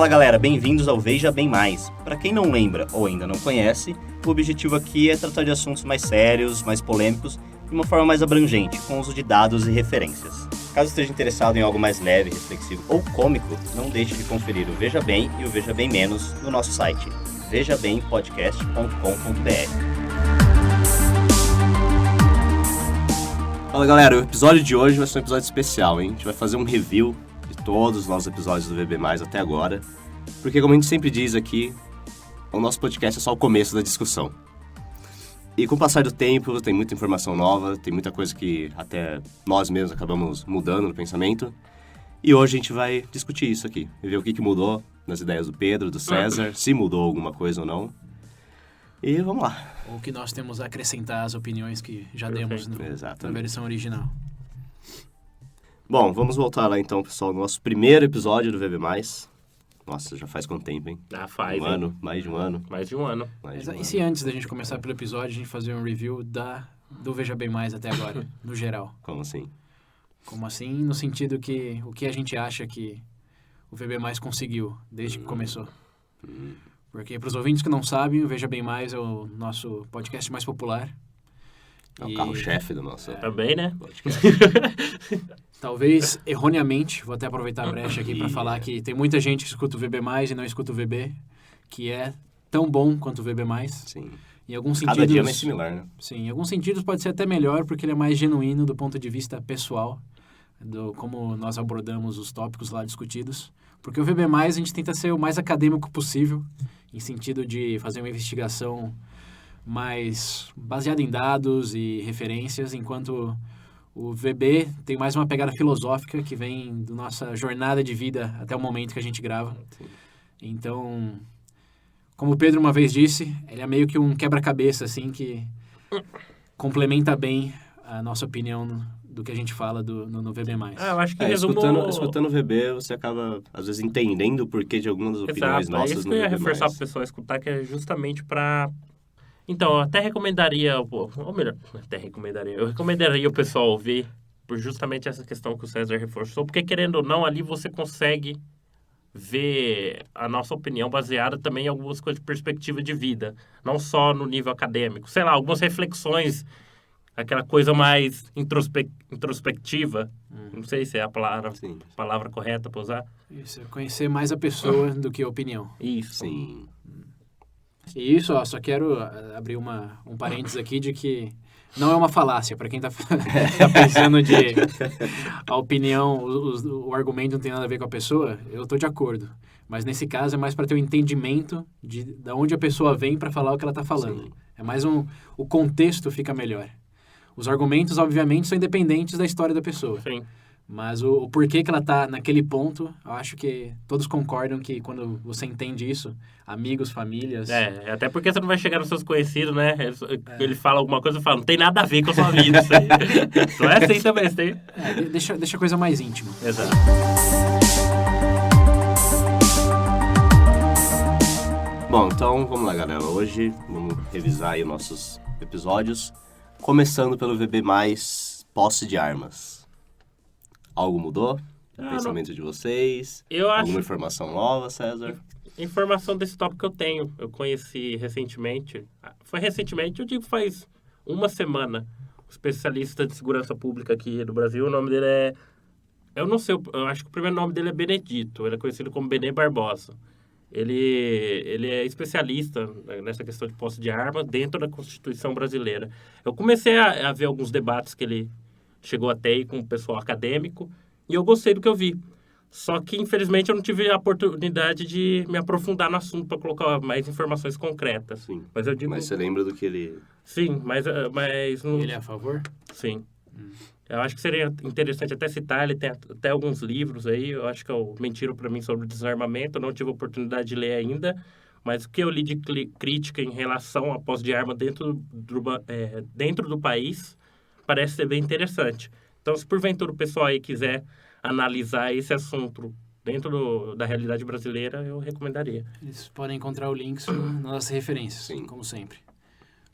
Fala galera, bem-vindos ao Veja Bem Mais. Para quem não lembra ou ainda não conhece, o objetivo aqui é tratar de assuntos mais sérios, mais polêmicos, de uma forma mais abrangente, com o uso de dados e referências. Caso esteja interessado em algo mais leve, reflexivo ou cômico, não deixe de conferir o Veja Bem e o Veja Bem Menos no nosso site, vejabempodcast.com.br. Fala galera, o episódio de hoje vai ser um episódio especial, hein? A gente vai fazer um review de todos os nossos episódios do VB+, até agora. Porque como a gente sempre diz aqui, o nosso podcast é só o começo da discussão. E com o passar do tempo, tem muita informação nova, tem muita coisa que até nós mesmos acabamos mudando no pensamento. E hoje a gente vai discutir isso aqui, ver o que mudou nas ideias do Pedro, do César, se mudou alguma coisa ou não. E vamos lá. Ou que nós temos a acrescentar as opiniões que já demos na versão original. Bom, vamos voltar lá então, pessoal, no nosso primeiro episódio do VB+. Nossa, já faz quanto tempo, hein? Faz, um ano, mais de um ano. E se antes da gente começar pelo episódio, a gente fazer um review do Veja Bem Mais até agora, no geral? Como assim? Como assim? No sentido que o que a gente acha que o VB Mais conseguiu desde que começou. Porque para os ouvintes que não sabem, o Veja Bem Mais é o nosso podcast mais popular. É o carro-chefe do nosso também, né? podcast. Talvez, erroneamente, vou até aproveitar a brecha aqui para falar que tem muita gente que escuta o VB+, e não escuta o VB, que é tão bom quanto o VB+. Sim. Em alguns Cada sentidos, dia é mais similar, né? Sim, em alguns sentidos pode ser até melhor, porque ele é mais genuíno do ponto de vista pessoal, como nós abordamos os tópicos lá discutidos. Porque o VB+, a gente tenta ser o mais acadêmico possível, em sentido de fazer uma investigação mais baseada em dados e referências, enquanto o VB tem mais uma pegada filosófica que vem da nossa jornada de vida até o momento que a gente grava. Então, como o Pedro uma vez disse, ele é meio que um quebra-cabeça, assim, que complementa bem a nossa opinião do que a gente fala no VB+. Eu acho que resumo... Escutando o VB, você acaba, às vezes, entendendo o porquê de algumas das opiniões nossas. É isso que eu ia reforçar para o pessoal escutar, que é justamente para... Então, eu até recomendaria, eu recomendaria o pessoal ouvir por justamente essa questão que o César reforçou, porque querendo ou não, ali você consegue ver a nossa opinião baseada também em algumas coisas de perspectiva de vida, não só no nível acadêmico. Sei lá, algumas reflexões, aquela coisa mais introspectiva, não sei se é a palavra correta para usar. Isso, é conhecer mais a pessoa do que a opinião. Isso. Sim. E isso, só quero abrir um parênteses aqui de que não é uma falácia. Para quem tá pensando de a opinião, o argumento não tem nada a ver com a pessoa, eu tô de acordo. Mas nesse caso é mais para ter o entendimento de onde a pessoa vem para falar o que ela tá falando. Sim. É mais o contexto fica melhor. Os argumentos, obviamente, são independentes da história da pessoa. Sim. Mas o porquê que ela tá naquele ponto, eu acho que todos concordam que quando você entende isso, amigos, famílias... até porque você não vai chegar nos seus conhecidos, né? Ele fala alguma coisa e fala, não tem nada a ver com a sua vida isso aí. Não é assim também, você tem... Deixa a coisa mais íntima. Exato. Bom, então vamos lá, galera. Hoje vamos revisar aí nossos episódios, começando pelo VB+, posse de armas. Algo mudou? O pensamento de vocês? Alguma informação nova, César? Informação desse tópico que eu tenho. Eu conheci recentemente. Foi recentemente, eu digo faz uma semana. Um especialista de segurança pública aqui no Brasil. O nome dele é... Eu não sei, eu acho que o primeiro nome dele é Benedito. Ele é conhecido como Benê Barbosa. Ele é especialista nessa questão de posse de arma dentro da Constituição brasileira. Eu comecei a ver alguns debates que ele chegou até aí com o pessoal acadêmico, e eu gostei do que eu vi. Só que, infelizmente, eu não tive a oportunidade de me aprofundar no assunto para colocar mais informações concretas. Sim. Mas eu digo... Mas você lembra do que ele... Sim, mas Ele é a favor? Sim. Eu acho que seria interessante até citar, ele tem até alguns livros aí, eu acho que é o Mentiram para mim sobre o desarmamento, eu não tive a oportunidade de ler ainda, mas o que eu li de crítica em relação à posse de arma dentro do país parece ser bem interessante. Então, se porventura o pessoal aí quiser analisar esse assunto dentro da realidade brasileira, eu recomendaria. Eles podem encontrar o link nas nossas referências, Sim. como sempre.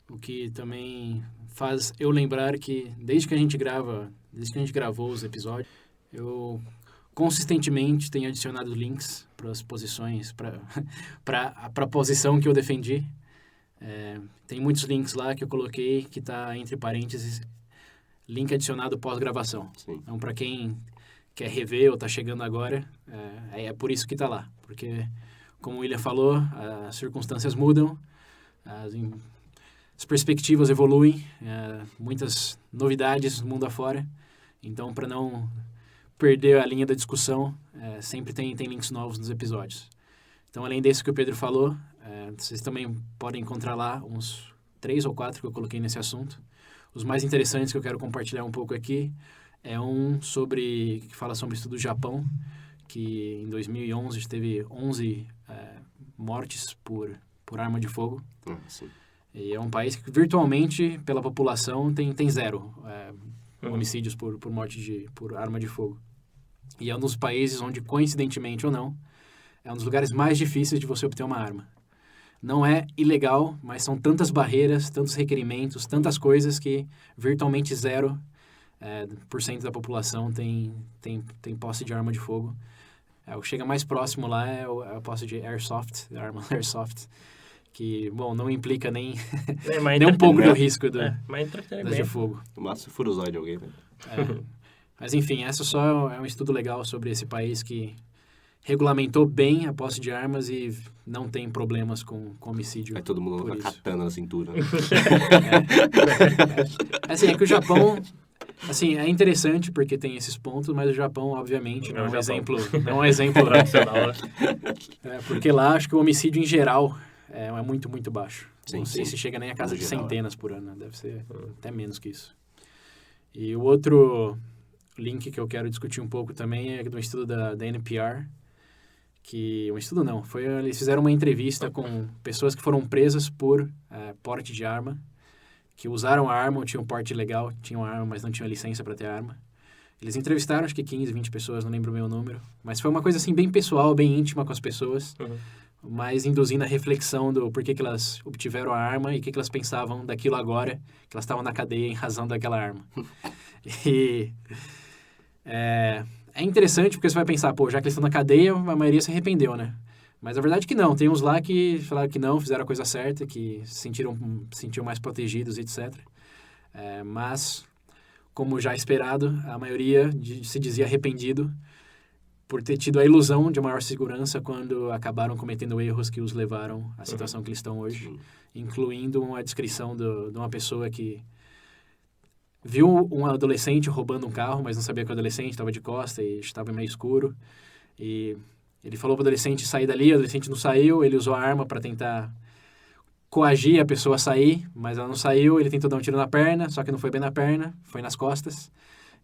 O que também faz eu lembrar que desde que a gente gravou os episódios, eu consistentemente tenho adicionado links para as posições, para a posição que eu defendi. Tem muitos links lá que eu coloquei que está entre parênteses, link adicionado pós-gravação. Sim. Então, para quem quer rever ou está chegando agora, é por isso que está lá. Porque, como o William falou, as circunstâncias mudam, as perspectivas evoluem, muitas novidades no mundo afora. Então, para não perder a linha da discussão, sempre tem links novos nos episódios. Então, além desse que o Pedro falou, vocês também podem encontrar lá uns 3 ou 4 que eu coloquei nesse assunto. Os mais interessantes que eu quero compartilhar um pouco aqui é um que fala sobre o estudo do Japão, que em 2011 teve 11 mortes por arma de fogo. Sim. E é um país que virtualmente, pela população, tem 0 homicídios por morte por arma de fogo. E é um dos países onde, coincidentemente ou não, é um dos lugares mais difíceis de você obter uma arma. Não é ilegal, mas são tantas barreiras, tantos requerimentos, tantas coisas que virtualmente 0% da população tem posse de arma de fogo. O que chega mais próximo lá é a posse de airsoft, a arma airsoft, que, bom, não implica nem um pouco do risco das de fogo. No máximo, fura o zóio de alguém, né? Mas, enfim, essa só é um estudo legal sobre esse país que regulamentou bem a posse de armas e não tem problemas com homicídio. Vai todo mundo com a katana na cintura. Assim, é que o Japão... Assim, é interessante porque tem esses pontos, mas o Japão, obviamente, não é um exemplo tradicional. Porque lá, acho que o homicídio em geral é muito, muito baixo. Sim, não sei sim. se chega nem a casa No de geral, centenas por ano, deve ser até menos que isso. E o outro link que eu quero discutir um pouco também é do estudo da NPR, que... Um estudo não, eles fizeram uma entrevista com pessoas que foram presas por porte de arma, que usaram a arma ou tinham porte legal, tinham arma, mas não tinham licença para ter arma. Eles entrevistaram, acho que 15, 20 pessoas, não lembro o meu número, mas foi uma coisa assim bem pessoal, bem íntima com as pessoas, mas induzindo a reflexão do porquê que elas obtiveram a arma e o que elas pensavam daquilo agora, que elas estavam na cadeia em razão daquela arma. E é interessante porque você vai pensar, já que eles estão na cadeia, a maioria se arrependeu, né? Mas a verdade é que não. Tem uns lá que falaram que não, fizeram a coisa certa, que se sentiam mais protegidos, etc. Mas, como já esperado, a maioria se dizia arrependido por ter tido a ilusão de maior segurança quando acabaram cometendo erros que os levaram à situação que eles estão hoje, incluindo a descrição de uma pessoa que viu um adolescente roubando um carro, mas não sabia que o adolescente estava de costa e estava meio escuro. E ele falou para o adolescente sair dali, o adolescente não saiu, ele usou a arma para tentar coagir a pessoa a sair, mas ela não saiu, ele tentou dar um tiro na perna, só que não foi bem na perna, foi nas costas,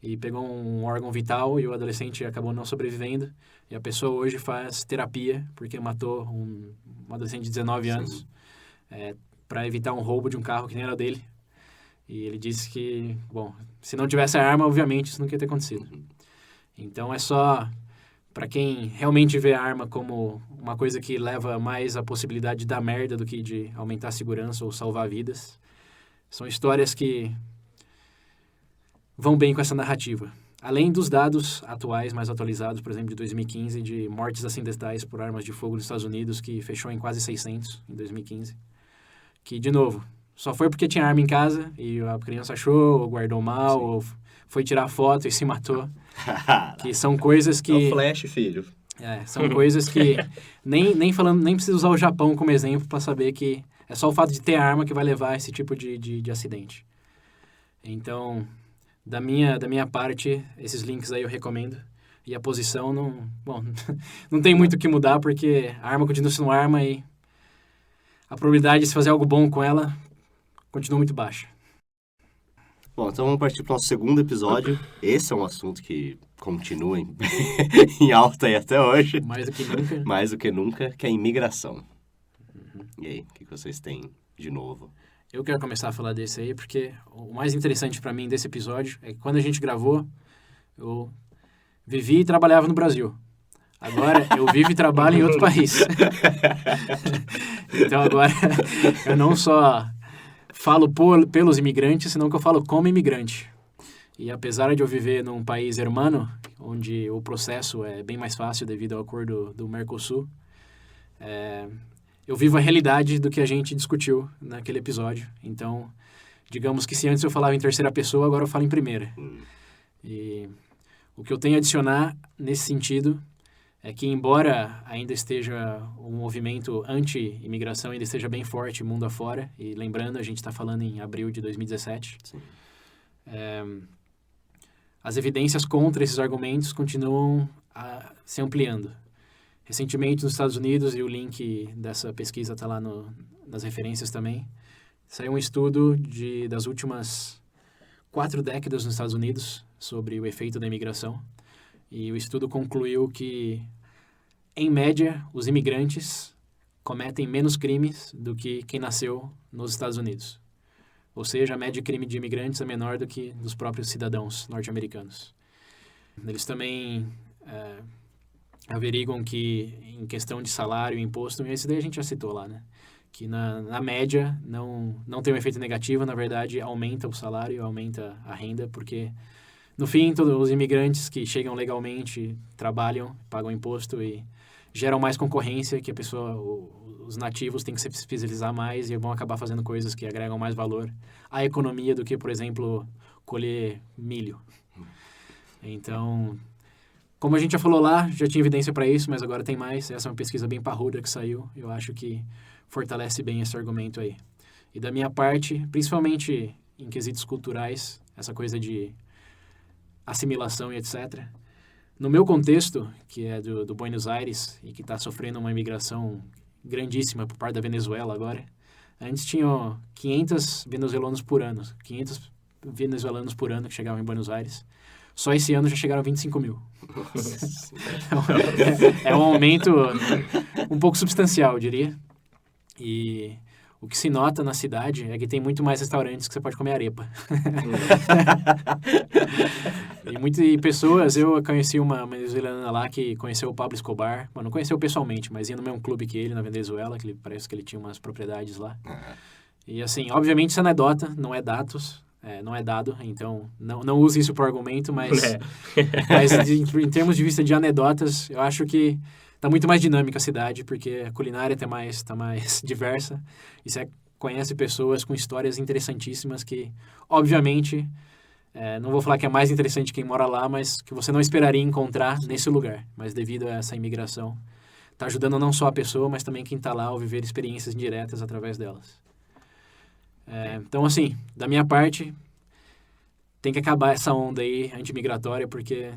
e pegou um órgão vital e o adolescente acabou não sobrevivendo. E a pessoa hoje faz terapia, porque matou um adolescente de 19 anos para evitar um roubo de um carro que nem era dele. E ele disse que, bom, se não tivesse a arma, obviamente isso nunca ia ter acontecido. Então é só... Para quem realmente vê a arma como uma coisa que leva mais a possibilidade de dar merda do que de aumentar a segurança ou salvar vidas, são histórias que vão bem com essa narrativa. Além dos dados atuais, mais atualizados, por exemplo, de 2015, de mortes acidentais por armas de fogo nos Estados Unidos, que fechou em quase 600 em 2015. Que, de novo, só foi porque tinha arma em casa e a criança achou, ou guardou mal, Sim. ou foi tirar foto e se matou. Que são coisas que... É o flash, filho. São coisas que nem precisa usar o Japão como exemplo para saber que é só o fato de ter arma que vai levar a esse tipo de acidente. Então, da minha parte, esses links aí eu recomendo. E a posição não tem muito o que mudar, porque a arma continua sendo arma e a probabilidade de se fazer algo bom com ela continua muito baixa. Bom, então vamos partir para o nosso segundo episódio. Esse é um assunto que continua em alta aí até hoje. Mais do que nunca. Mais do que nunca, que é a imigração. E aí, o que vocês têm de novo? Eu quero começar a falar desse aí, porque o mais interessante para mim desse episódio é que quando a gente gravou, eu vivi e trabalhava no Brasil. Agora, eu vivo e trabalho em outro país. Então, agora, eu não só... falo pelos imigrantes, senão que eu falo como imigrante. E apesar de eu viver num país hermano, onde o processo é bem mais fácil devido ao acordo do Mercosul, eu vivo a realidade do que a gente discutiu naquele episódio. Então, digamos que se antes eu falava em terceira pessoa, agora eu falo em primeira. E o que eu tenho a adicionar nesse sentido é que, embora ainda esteja um movimento anti-imigração, ainda esteja bem forte mundo afora, e lembrando, a gente está falando em abril de 2017, as evidências contra esses argumentos continuam se ampliando. Recentemente, nos Estados Unidos, e o link dessa pesquisa está lá nas referências também, saiu um estudo das últimas 4 décadas nos Estados Unidos sobre o efeito da imigração. E o estudo concluiu que, em média, os imigrantes cometem menos crimes do que quem nasceu nos Estados Unidos. Ou seja, a média de crime de imigrantes é menor do que dos próprios cidadãos norte-americanos. Eles também averiguam que, em questão de salário e imposto, e isso daí a gente já citou lá, né? Que na média não tem um efeito negativo, na verdade aumenta o salário, aumenta a renda, porque no fim todos os imigrantes que chegam legalmente trabalham, pagam imposto e geram mais concorrência, que os nativos têm que se especializar mais e vão acabar fazendo coisas que agregam mais valor à economia do que, por exemplo, colher milho. Então, como a gente já falou lá, já tinha evidência para isso, mas agora tem mais. Essa é uma pesquisa bem parruda que saiu. Eu acho que fortalece bem esse argumento aí. E da minha parte, principalmente em quesitos culturais, essa coisa de assimilação e etc. No meu contexto, que é do Buenos Aires e que está sofrendo uma imigração grandíssima por parte da Venezuela agora, antes tinham 500 venezuelanos por ano. 500 venezuelanos por ano que chegavam em Buenos Aires. Só esse ano já chegaram a 25 mil. É um aumento um pouco substancial, eu diria. E o que se nota na cidade é que tem muito mais restaurantes que você pode comer arepa. E pessoas, eu conheci uma venezuelana lá que conheceu o Pablo Escobar. Não conheceu pessoalmente, mas ia no mesmo clube que ele, na Venezuela, que parece que ele tinha umas propriedades lá. E assim, obviamente isso é anedota, não é dados. Não é dado, então não use isso por argumento, mas em termos de vista de anedotas, eu acho que está muito mais dinâmica a cidade, porque a culinária está mais diversa, e você conhece pessoas com histórias interessantíssimas que, obviamente, não vou falar que é mais interessante quem mora lá, mas que você não esperaria encontrar nesse lugar, mas devido a essa imigração, está ajudando não só a pessoa, mas também quem está lá ao viver experiências indiretas através delas. Então, assim, da minha parte, tem que acabar essa onda aí anti-migratória, porque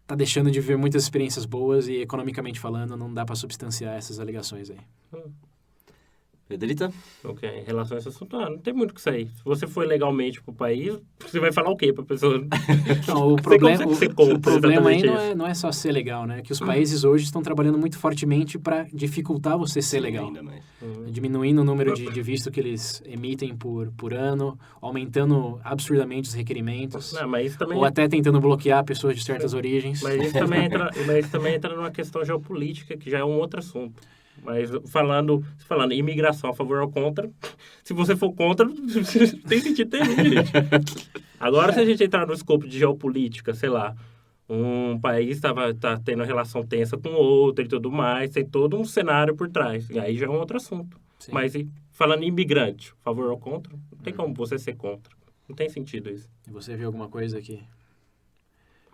tá deixando de ver muitas experiências boas e, economicamente falando, não dá para substanciar essas alegações aí. Pedrita? Ok, em relação a esse assunto, não tem muito o que sair. Se você for legalmente pro país, você vai falar o quê pra pessoa? Não, o problema aí não é só ser legal, né? Que os países hoje estão trabalhando muito fortemente para dificultar você ser legal. Ainda mais. Diminuindo o número de visto que eles emitem por ano, aumentando absurdamente os requerimentos. Não, mas isso também ou até tentando bloquear pessoas de certas origens. Mas isso também entra numa questão geopolítica, que já é um outro assunto. Mas falando imigração a favor ou contra, se você for contra, tem sentido ter, gente. Agora, se a gente entrar no escopo de geopolítica, sei lá, um país tá tendo relação tensa com outro e tudo mais, tem todo um cenário por trás. E aí já é um outro assunto. Sim. Mas falando em imigrante, a favor ou contra, não tem como você ser contra. Não tem sentido isso. E você viu alguma coisa que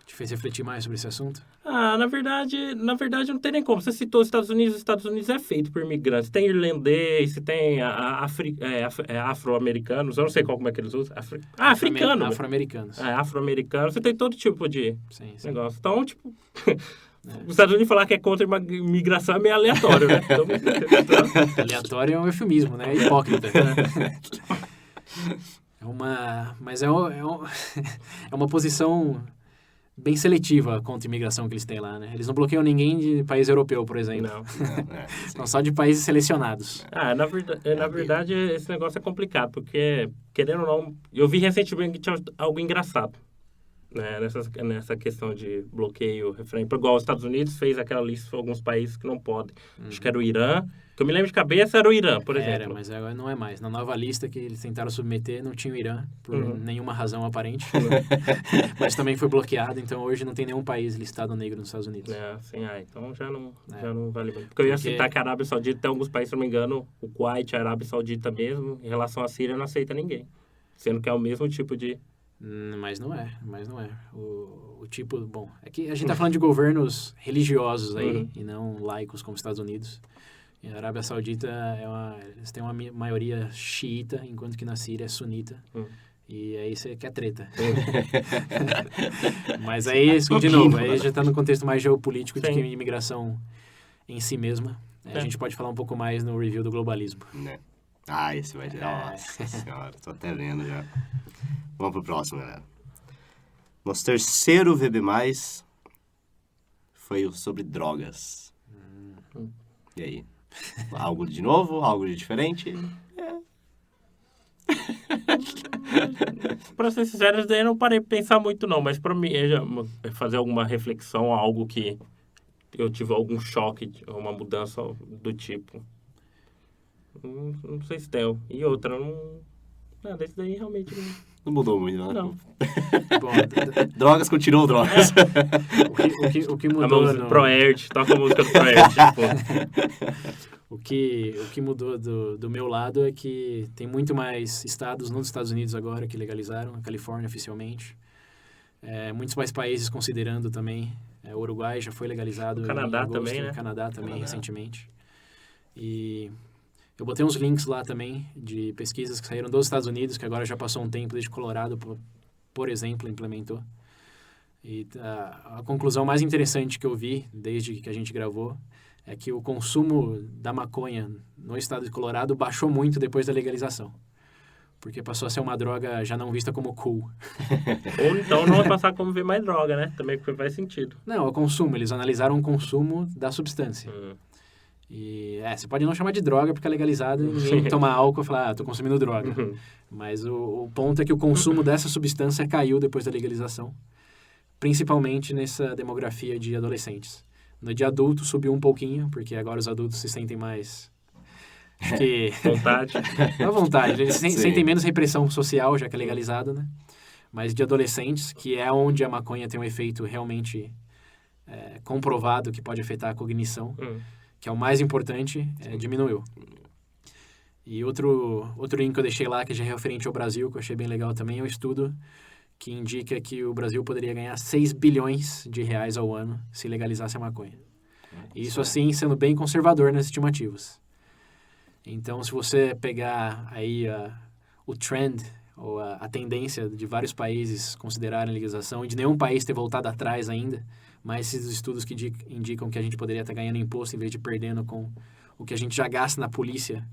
te fez refletir mais sobre esse assunto? Na verdade não tem nem como. Você citou os Estados Unidos é feito por imigrantes. Tem irlandês, tem afro-americanos, eu não sei como é que eles usam. Africano. Afro-americanos. Afro-americanos. Você tem todo tipo de negócio. Sim. Então, tipo, os Estados Unidos falar que é contra a imigração é meio aleatório, né? Então, aleatório é um eufemismo, né? É hipócrita. Mas é uma posição bem seletiva contra a imigração que eles têm lá, né? Eles não bloqueiam ninguém de país europeu, por exemplo. São só de países selecionados. Na verdade, esse negócio é complicado, porque, querendo ou não, eu vi recentemente que tinha algo engraçado. né, nessa questão de bloqueio, referendo. Igual os Estados Unidos fez aquela lista de alguns países que não podem. Acho que era o Irã. Que eu me lembro de cabeça era o Irã, por exemplo. Era, mas agora não é mais. Na nova lista que eles tentaram submeter, não tinha o Irã, por nenhuma razão aparente. Mas também foi bloqueado, então hoje não tem nenhum país listado negro nos Estados Unidos. Sim, então já não vale muito. Porque eu ia citar que a Arábia Saudita tem alguns países, se não me engano, o Kuwait, a Arábia Saudita mesmo, em relação à Síria, não aceita ninguém. Sendo que é o mesmo tipo de... Mas não é. O tipo... Bom, é que a gente tá falando de governos religiosos aí, e não laicos como os Estados Unidos. E a Arábia Saudita, eles têm uma maioria xiita, enquanto que na Síria é sunita. E aí você quer treta. Mas aí, de novo, aí já está no contexto mais geopolítico de que imigração em si mesma. A gente pode falar um pouco mais no review do globalismo. Esse vai ser... Nossa senhora, tô até vendo já. Vamos pro próximo, galera. Nosso terceiro VB+, foi sobre drogas. E aí? Algo de novo? Algo de diferente? Pra ser sincero, daí eu não parei pra pensar muito não, mas pra mim, fazer alguma reflexão, algo que eu tive algum choque, uma mudança do tipo. Não sei se tem. E outra, desse daí realmente não mudou muito, né? Não. Bom, drogas continuam drogas. O que mudou... Proerd, toca a música do Proerd. O que mudou do meu lado é que tem muito mais estados nos Estados Unidos agora que legalizaram, a Califórnia oficialmente. Muitos mais países considerando também. O Uruguai já foi legalizado. O Canadá também, né? O Canadá também, recentemente. E eu botei uns links lá também de pesquisas que saíram dos Estados Unidos, que agora já passou um tempo desde Colorado, por exemplo, implementou. E a conclusão mais interessante que eu vi desde que a gente gravou é que o consumo da maconha no estado de Colorado baixou muito depois da legalização. Porque passou a ser uma droga já não vista como cool. Ou então não vai passar como ver mais droga, né? Também faz sentido. Não, o consumo. Eles analisaram o consumo da substância. E você pode não chamar de droga porque é legalizado e ninguém toma álcool e fala, tô consumindo droga. Mas o ponto é que o consumo dessa substância caiu depois da legalização. Principalmente nessa demografia de adolescentes. No de adulto subiu um pouquinho, porque agora os adultos se sentem mais... Acho que... Vontade. Não é vontade, eles sentem menos repressão social, já que é legalizado, né? Mas de adolescentes, que é onde a maconha tem um efeito realmente comprovado que pode afetar a cognição, que é o mais importante, diminuiu. E outro link que eu deixei lá, que já é referente ao Brasil, que eu achei bem legal também, é o estudo que indica que o Brasil poderia ganhar 6 bilhões de reais ao ano se legalizasse a maconha. Isso, assim, sendo bem conservador nas estimativas. Então, se você pegar aí o trend, ou a tendência de vários países considerarem a legalização, e de nenhum país ter voltado atrás ainda, mas esses estudos que indicam que a gente poderia estar ganhando imposto em vez de perdendo com o que a gente já gasta na polícia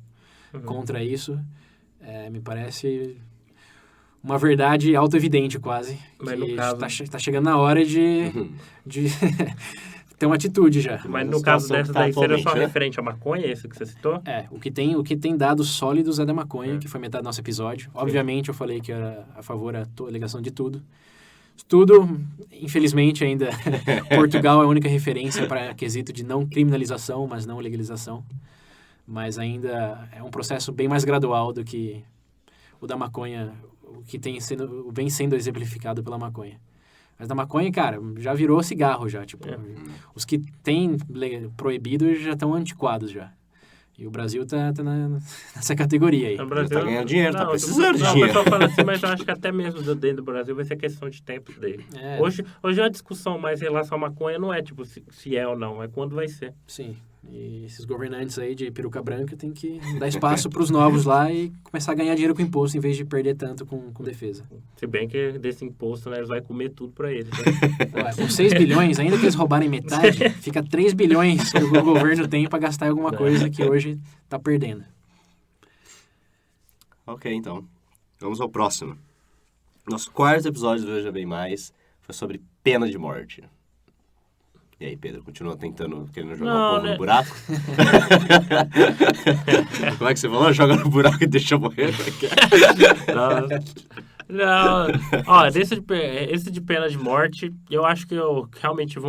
contra isso, me parece uma verdade auto-evidente quase. Mas que no caso... tá chegando na hora de ter uma atitude já. Mas no caso dessa daí, seria só referente à maconha, esse que você citou? O que tem dados sólidos é da maconha, que foi metade do nosso episódio. Obviamente, eu falei que era a favor da alegação de tudo. Tudo, infelizmente, ainda Portugal é a única referência para quesito de não criminalização, mas não legalização. Mas ainda é um processo bem mais gradual do que o da maconha, o que vem sendo exemplificado pela maconha. Mas da maconha, cara, já virou cigarro já, tipo, os que têm proibido já estão antiquados já. E o Brasil tá nessa categoria aí. O Brasil tá ganhando dinheiro, tá precisando de dinheiro. dinheiro. O pessoal fala assim, mas eu acho que até mesmo dentro do Brasil vai ser questão de tempo dele. Hoje a discussão mais em relação à maconha não é tipo se é ou não, é quando vai ser. Sim, e esses governantes aí de peruca branca tem que dar espaço para os novos lá e começar a ganhar dinheiro com imposto em vez de perder tanto com defesa. Se bem que desse imposto, né, eles vão comer tudo para eles. Né? Ué, com 6 bilhões, ainda que eles roubarem metade, fica 3 bilhões que o governo tem para gastar em alguma coisa que hoje está perdendo. Ok, então. Vamos ao próximo. Nosso quarto episódio do Veja Bem Mais foi sobre pena de morte. E aí, Pedro, continua querendo jogar o povo no buraco? Como é que você falou? Joga no buraco e deixa morrer? Não, ó, esse de pena de morte, eu acho que eu realmente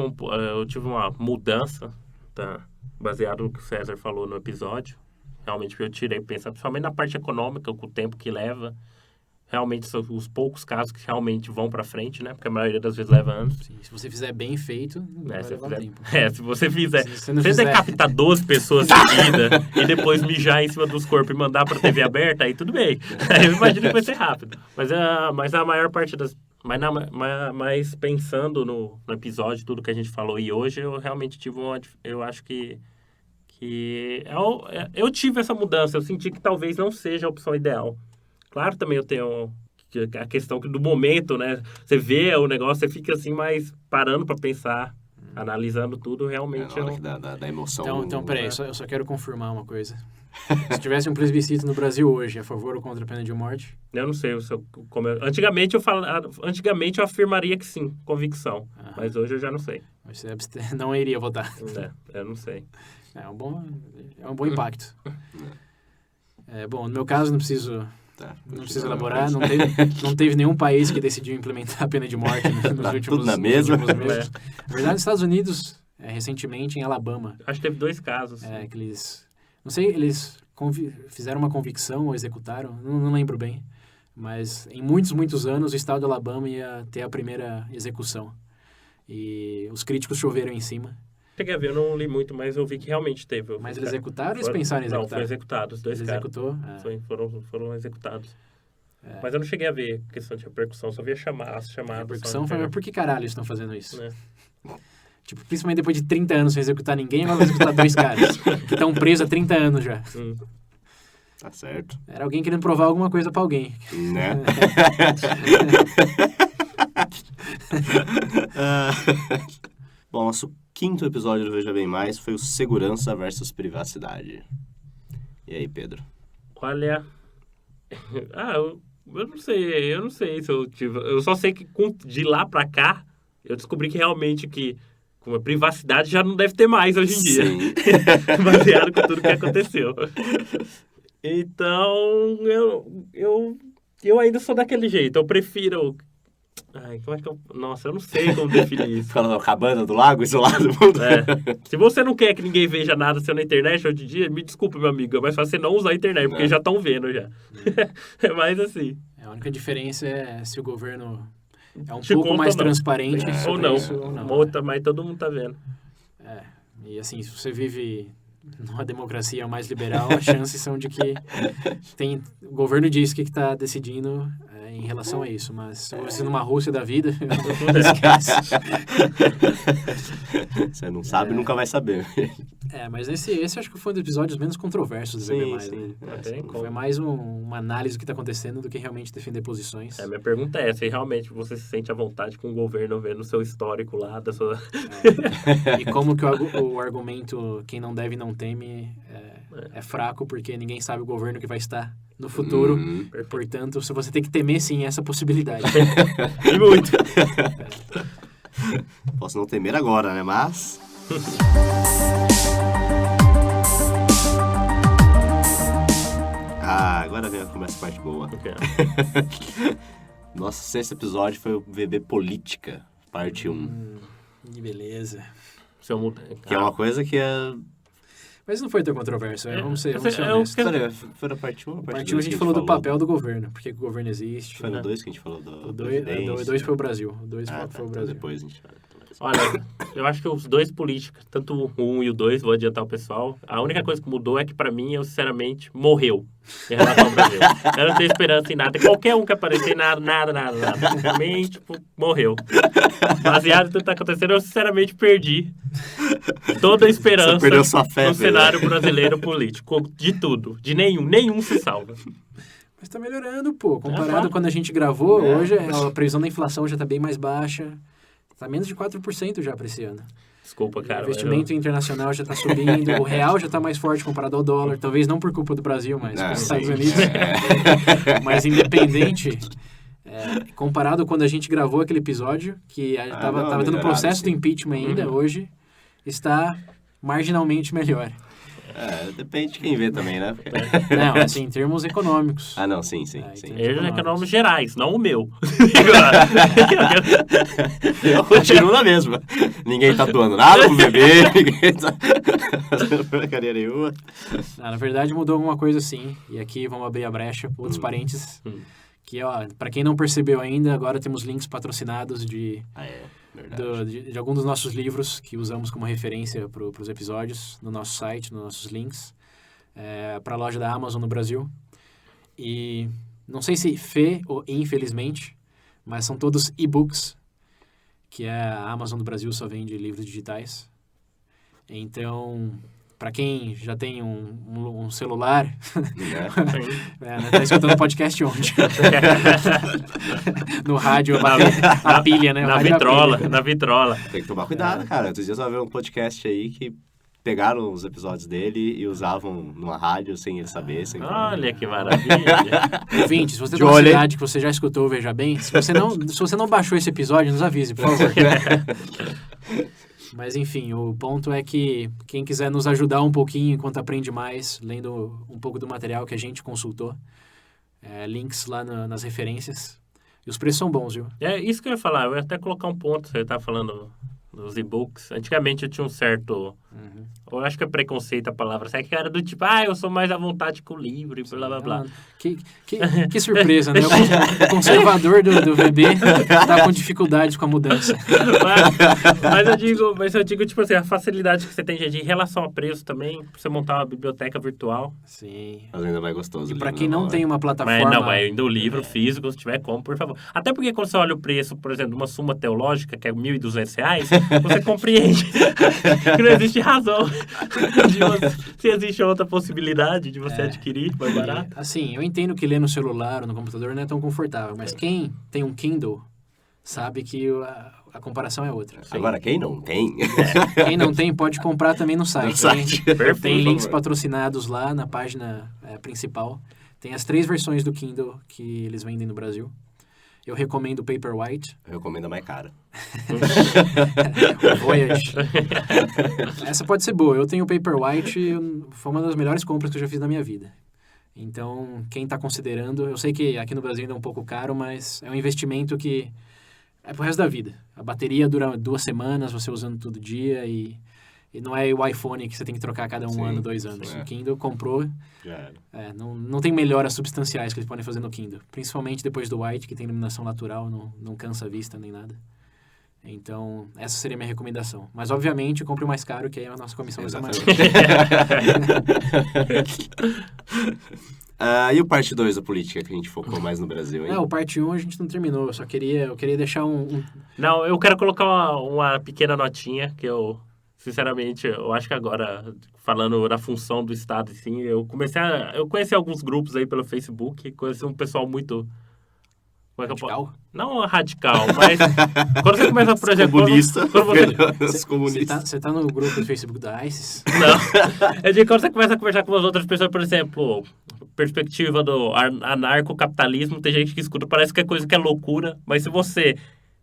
tive uma mudança, tá? Baseado no que o César falou no episódio. Realmente eu tirei pensar, principalmente na parte econômica, com o tempo que leva. Realmente são os poucos casos que realmente vão pra frente, né? Porque a maioria das vezes leva anos. Sim, se você fizer bem feito, vai levar tempo. Se você fizer... Se não você fizer... decapitar 12 pessoas seguidas e depois mijar em cima dos corpos e mandar pra TV aberta, aí tudo bem. Aí eu imagino que vai ser rápido. Mas a maior parte das... Mas pensando no episódio, tudo que a gente falou e hoje, eu realmente tive uma... Eu acho que eu tive essa mudança. Eu senti que talvez não seja a opção ideal. Claro, também eu tenho a questão do momento, né? Você vê o negócio, você fica assim, mais parando para pensar, analisando tudo, realmente... Da emoção. Então peraí, eu só quero confirmar uma coisa. Se tivesse um plebiscito no Brasil hoje, a favor ou contra a pena de morte? Eu não sei. Antigamente eu afirmaria que sim, convicção. Mas hoje eu já não sei. Você não iria votar. Eu não sei. É um bom impacto. Bom, no meu caso, não preciso elaborar. Não teve nenhum país que decidiu implementar a pena de morte nos últimos meses. Na verdade, nos Estados Unidos, recentemente, em Alabama... Acho que teve 2 casos. Que eles... Não sei, eles fizeram uma convicção ou executaram, não lembro bem. Mas em muitos anos, o estado de Alabama ia ter a primeira execução. E os críticos choveram em cima. Cheguei a ver, eu não li muito, mas eu vi que realmente teve. Mas eles executaram ou eles pensaram em executar? Não, foi executado, os 2 caras. Executou? Foram executados. Mas eu não cheguei a ver questão de repercussão, só vi as chamadas. A repercussão foi, mas por que caralho eles estão fazendo isso? Tipo, principalmente depois de 30 anos sem executar ninguém, vai executar 2 caras que estão presos há 30 anos já. Tá certo. Era alguém querendo provar alguma coisa pra alguém. Né? Bom, nosso 5º episódio do Veja Bem Mais foi o Segurança versus Privacidade. E aí, Pedro? Olha... eu não sei se eu tive... Eu só sei que de lá pra cá, eu descobri que realmente com a privacidade já não deve ter mais hoje em dia. Baseado com tudo que aconteceu. Então, eu ainda sou daquele jeito. Eu prefiro... como é que eu... Nossa, eu não sei como definir isso. Falando na cabana do lago, isolado do mundo. Se você não quer que ninguém veja nada seu na internet hoje em dia, me desculpe, meu amigo, é mais fácil você não usar a internet, porque já estão vendo já. É mais assim. A única diferença é se o governo é um pouco mais transparente. Ou não. Mas todo mundo tá vendo. E assim, se você vive numa democracia mais liberal, as chances são de que o governo diz o que está decidindo em relação a isso, mas se você numa Rússia da vida, esquece. Você não sabe, nunca vai saber. Mas esse acho que foi um dos episódios menos controversos do VB+. Sim. Foi mais uma análise do que está acontecendo do que realmente defender posições. Minha pergunta é se realmente você se sente à vontade com o governo vendo o seu histórico lá, da sua... E como que o argumento quem não deve não teme é fraco, porque ninguém sabe o governo que vai estar no futuro. Portanto, se você tem que temer, sim, essa possibilidade. E muito. Posso não temer agora, né? Mas... Agora começa a parte boa. Nosso 6º episódio foi o VB Política, parte 1. Que beleza. Que é uma coisa que é... Mas não foi tão controverso, vamos ser honestos. Foi na parte 1? Parte 1 a gente falou do papel do governo, por que o governo existe. Foi no 2 que a gente falou do... O 2 foi o Brasil. O 2 foi o Brasil. Depois a gente fala. Olha, eu acho que os 2 políticos, tanto o 1 e o 2, vou adiantar o pessoal, a única coisa que mudou é que pra mim, eu sinceramente, morreu em relação ao Brasil. Eu não tenho esperança em nada. Qualquer um que aparecer, nada. Pra mim, morreu. Baseado em tudo que tá acontecendo, eu sinceramente perdi toda a esperança no cenário brasileiro político. De tudo. De nenhum se salva. Mas tá melhorando, pô. Comparado quando a gente gravou, hoje a previsão da inflação já tá bem mais baixa. Tá menos de 4% já para esse ano. Desculpa, cara. O investimento internacional já está subindo, o real já está mais forte comparado ao dólar, talvez não por culpa do Brasil, mas dos Estados Unidos. Mas independente, comparado quando a gente gravou aquele episódio, que estava tendo processo do impeachment ainda, hoje está marginalmente melhor. Depende de quem vê também, né? Não, assim, em termos econômicos. Ah, não, sim. Ele é econômicos gerais, não o meu. Eu continuo na mesma. Ninguém tá doando nada pro bebê, ninguém tá fazendo porcaria nenhuma. Na verdade, mudou alguma coisa sim. E aqui vamos abrir a brecha, outros parênteses. Que, ó, pra quem não percebeu ainda, agora temos links patrocinados de alguns dos nossos livros que usamos como referência para os episódios no nosso site, nos nossos links, para a loja da Amazon no Brasil. E não sei se ou infelizmente, mas são todos e-books, que a Amazon do Brasil só vende livros digitais. Então, para quem já tem um celular, tá escutando o podcast onde? No rádio, a pilha, né? Na vitrola. Tem que tomar cuidado, cara. Outros dias eu vi um podcast aí que pegaram os episódios dele e usavam numa rádio sem ele saber. Olha que maravilha. Ouvinte, se você tem uma cidade que você já escutou, veja bem. Se você não baixou esse episódio, nos avise, por favor. Mas, enfim, o ponto é que quem quiser nos ajudar um pouquinho enquanto aprende mais, lendo um pouco do material que a gente consultou, links lá nas referências. E os preços são bons, viu? É isso que eu ia falar. Eu ia até colocar um ponto. Você tá falando dos e-books. Antigamente eu tinha um certo... Eu acho que é preconceito a palavra. Sabe que era do tipo, eu sou mais à vontade com o livro e blá, blá, blá. Que surpresa, né? O conservador do VB tá com dificuldades com a mudança. Mas eu digo, tipo assim, a facilidade que você tem de relação a preço também, pra você montar uma biblioteca virtual. Sim. Mas ainda mais gostoso. E pra quem não tem uma plataforma... Mas ainda o livro físico, se tiver como, por favor. Até porque quando você olha o preço, por exemplo, de uma Suma Teológica, que é R$1.200, você compreende que não existe razão se existe outra possibilidade de você adquirir mais barato. Assim, eu entendo que ler no celular ou no computador não é tão confortável, mas quem tem um Kindle sabe que a comparação é outra. Agora, quem não tem? Quem não tem pode comprar também no site. Tem links patrocinados lá na página principal. Tem as 3 versões do Kindle que eles vendem no Brasil. Eu recomendo o Paperwhite. Eu recomendo a mais cara. Voyage. Essa pode ser boa. Eu tenho o Paperwhite, foi uma das melhores compras que eu já fiz na minha vida. Então, quem está considerando... Eu sei que aqui no Brasil ainda é um pouco caro, mas é um investimento que é pro resto da vida. A bateria dura 2 semanas, você usando todo dia e não é o iPhone que você tem que trocar a cada 1 ano, 2 anos. O Kindle comprou... não tem melhoras substanciais que eles podem fazer no Kindle. Principalmente depois do White, que tem iluminação natural, não cansa a vista nem nada. Então, essa seria a minha recomendação. Mas, obviamente, compre o mais caro, que aí a nossa comissão vai ser maior. E o parte 2 da política, que a gente focou mais no Brasil, hein? O parte 1 a gente não terminou. Eu queria deixar Não, eu quero colocar uma pequena notinha, que eu... Sinceramente, eu acho que agora, falando da função do Estado, assim, eu conheci alguns grupos aí pelo Facebook, conheci um pessoal muito... Radical? Não radical, mas quando você começa, por exemplo... Comunista. Você tá no grupo do Facebook da ISIS? Não. Eu digo que quando você começa a conversar com as outras pessoas, por exemplo, perspectiva do anarcocapitalismo, tem gente que escuta, parece que é coisa que é loucura, mas se você...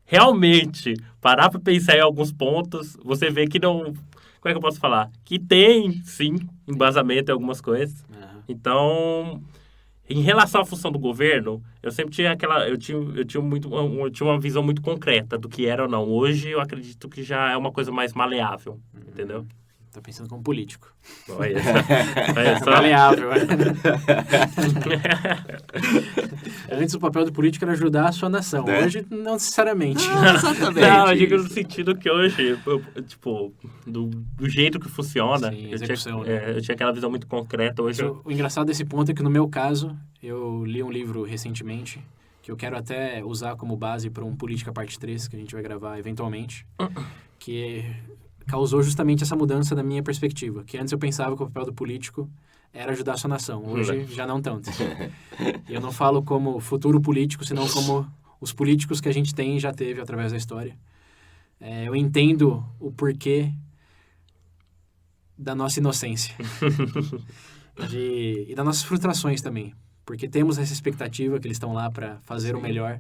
realmente parar para pensar em alguns pontos, você vê que não... Como é que eu posso falar? Que tem, sim, embasamento em algumas coisas. Então, em relação à função do governo, eu sempre tinha eu tinha uma visão muito concreta do que era ou não. Hoje, eu acredito que já é uma coisa mais maleável, entendeu? Tá pensando como político. Olha só. Maleável. Antes o papel do político era ajudar a sua nação. Hoje, não necessariamente. Exatamente. Não, eu digo no sentido que hoje, do jeito que funciona, Sim, execução, né? Eu tinha aquela visão muito concreta. Hoje O engraçado desse ponto é que, no meu caso, eu li um livro recentemente, que eu quero até usar como base para um Política Parte 3, que a gente vai gravar eventualmente, que causou justamente essa mudança da minha perspectiva. Que antes eu pensava que o papel do político era ajudar a sua nação. Hoje já não tanto. E eu não falo como futuro político, senão como os políticos que a gente tem e já teve através da história. Eu entendo o porquê da nossa inocência. E das nossas frustrações também. Porque temos essa expectativa que eles estão lá para fazer o melhor.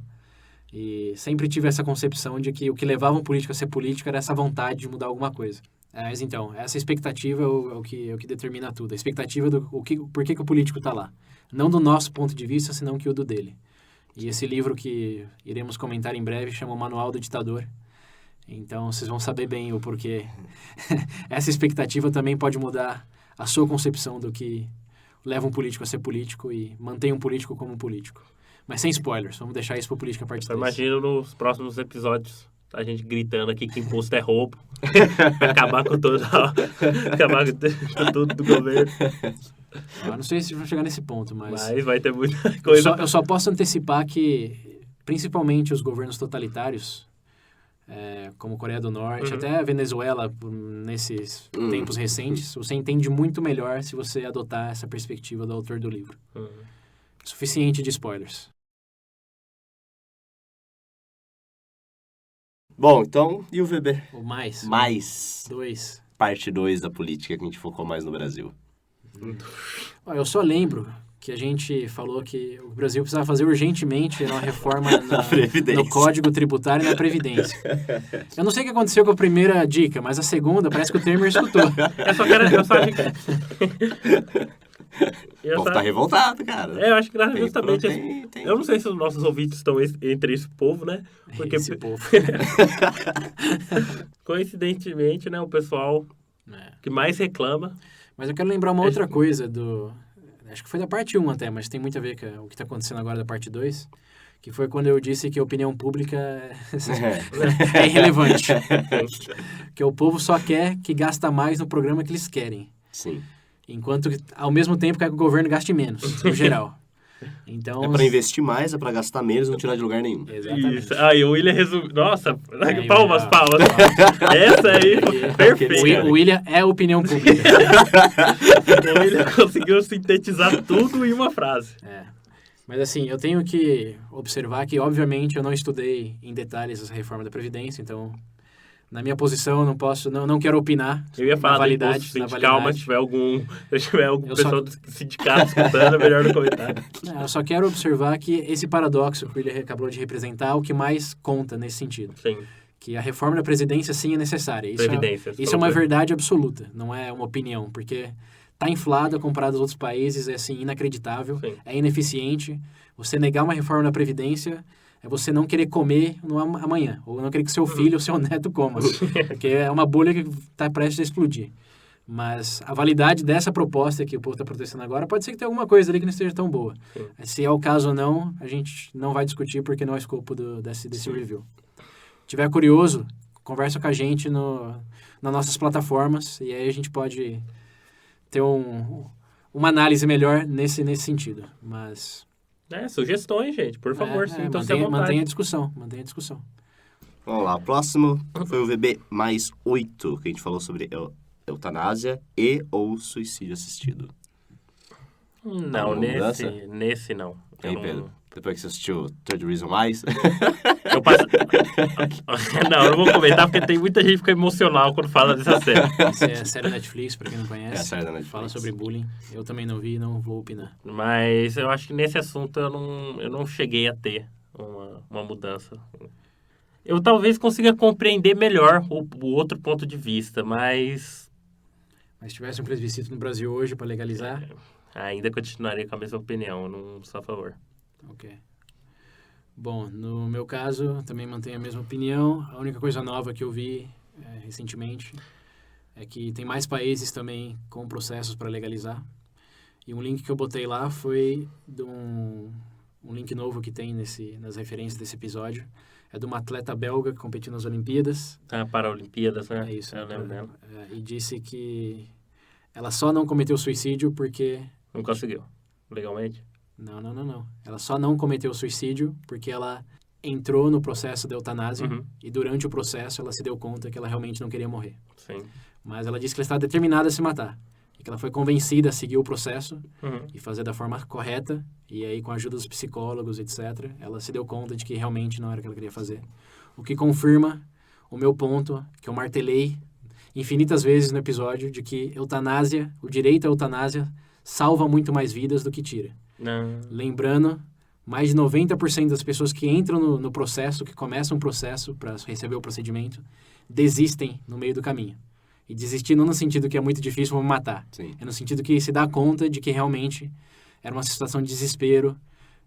E sempre tive essa concepção de que o que levava um político a ser político era essa vontade de mudar alguma coisa. Mas então, essa expectativa é o que determina tudo. A expectativa do por que o político está lá. Não do nosso ponto de vista, senão que o do dele. E esse livro que iremos comentar em breve chama O Manual do Ditador. Então, vocês vão saber bem o porquê. Essa expectativa também pode mudar a sua concepção do que leva um político a ser político e mantém um político como um político. Mas sem spoilers, vamos deixar isso para o Política Parte 3. Eu imagino nos próximos episódios a gente gritando aqui que imposto é roubo. Acabar com tudo do governo. Eu não sei se vão chegar nesse ponto, mas vai ter muita coisa. Eu só posso antecipar que, principalmente os governos totalitários, como Coreia do Norte, até a Venezuela, nesses tempos recentes, você entende muito melhor se você adotar essa perspectiva do autor do livro. Suficiente de spoilers. Bom, então, e o VB? Ou mais. Mais. 2. Parte 2 da política que a gente focou mais no Brasil. Eu só lembro que a gente falou que o Brasil precisava fazer urgentemente uma reforma no Código Tributário e na Previdência. Eu não sei o que aconteceu com a primeira dica, mas a segunda parece que o Temer escutou. O povo tá revoltado, cara. Eu acho que justamente... Eu não sei se os nossos ouvintes estão entre esse povo, né? Porque esse povo. Coincidentemente, né? O pessoal que mais reclama... Mas eu quero lembrar uma outra coisa acho que foi da parte 1 até, mas tem muito a ver com o que está acontecendo agora da parte 2, que foi quando eu disse que a opinião pública é irrelevante. Que o povo só quer que gasta mais no programa que eles querem. Sim. Enquanto, ao mesmo tempo, quer que o governo gaste menos, no geral. Então, é para investir mais, é para gastar menos e não tirar de lugar nenhum. Exatamente. Isso. E o William resumiu... Nossa, palmas. Essa aí foi perfeita. O William é a opinião pública. O William conseguiu sintetizar tudo em uma frase. Mas assim, eu tenho que observar que, obviamente, eu não estudei em detalhes essa reforma da Previdência, então... Na minha posição, eu não posso, não quero opinar. Eu ia falar na validade. Mas se tiver algum pessoal do sindicato escutando, é melhor não comentar. Eu só quero observar que esse paradoxo que ele acabou de representar é o que mais conta nesse sentido. Sim. Que a reforma da Previdência, sim, é necessária. Isso é uma verdade absoluta, não é uma opinião, porque está inflada comparado aos outros países, é assim, inacreditável, sim. É ineficiente. Você negar uma reforma da Previdência... é você não querer comer amanhã, ou não querer que seu filho ou seu neto coma, porque é uma bolha que está prestes a explodir. Mas a validade dessa proposta que o povo está protestando agora, pode ser que tenha alguma coisa ali que não esteja tão boa. Sim. Se é o caso ou não, a gente não vai discutir porque não é escopo desse review. Se tiver curioso, conversa com a gente nas nossas plataformas, e aí a gente pode ter uma análise melhor nesse sentido, mas... sugestões, gente, por favor, sintam-se à vontade. Mantenha a discussão. Vamos lá, próximo foi o VB mais 8, que a gente falou sobre eutanásia e ou suicídio assistido. Não, nesse não. Tem, Pedro? Depois que você assistiu Third Reason Why? Eu passo... Não, eu não vou comentar porque tem muita gente que fica emocional quando fala dessa série. Essa é a série Netflix, pra quem não conhece. É a série da Netflix. Fala sobre bullying. Eu também não vi e não vou opinar. Mas eu acho que nesse assunto eu não cheguei a ter uma mudança. Eu talvez consiga compreender melhor o outro ponto de vista, mas... Mas se tivesse um plebiscito no Brasil hoje para legalizar... Ainda continuaria com a mesma opinião, eu não sou a favor. Ok. Bom, no meu caso, também mantenho a mesma opinião. A única coisa nova que eu vi recentemente é que tem mais países também com processos para legalizar. E um link que eu botei lá foi de um link novo que tem nas referências desse episódio. É de uma atleta belga que competiu nas Olimpíadas. Paraolimpíadas, né? É isso. Eu lembro dela. E disse que ela só não cometeu suicídio porque... Não conseguiu, legalmente? Não. Ela só não cometeu suicídio porque ela entrou no processo da eutanásia e durante o processo ela se deu conta que ela realmente não queria morrer. Sim. Mas ela disse que ela estava determinada a se matar. E que ela foi convencida a seguir o processo e fazer da forma correta. E aí, com a ajuda dos psicólogos, etc., ela se deu conta de que realmente não era o que ela queria fazer. O que confirma o meu ponto, que eu martelei infinitas vezes no episódio, de que eutanásia, o direito à eutanásia, salva muito mais vidas do que tira. Não. Lembrando, mais de 90% das pessoas que entram no processo, que começam um processo para receber o procedimento, desistem no meio do caminho. E desistir não no sentido que é muito difícil, vou me matar. Sim. É no sentido que se dá conta de que realmente era uma situação de desespero,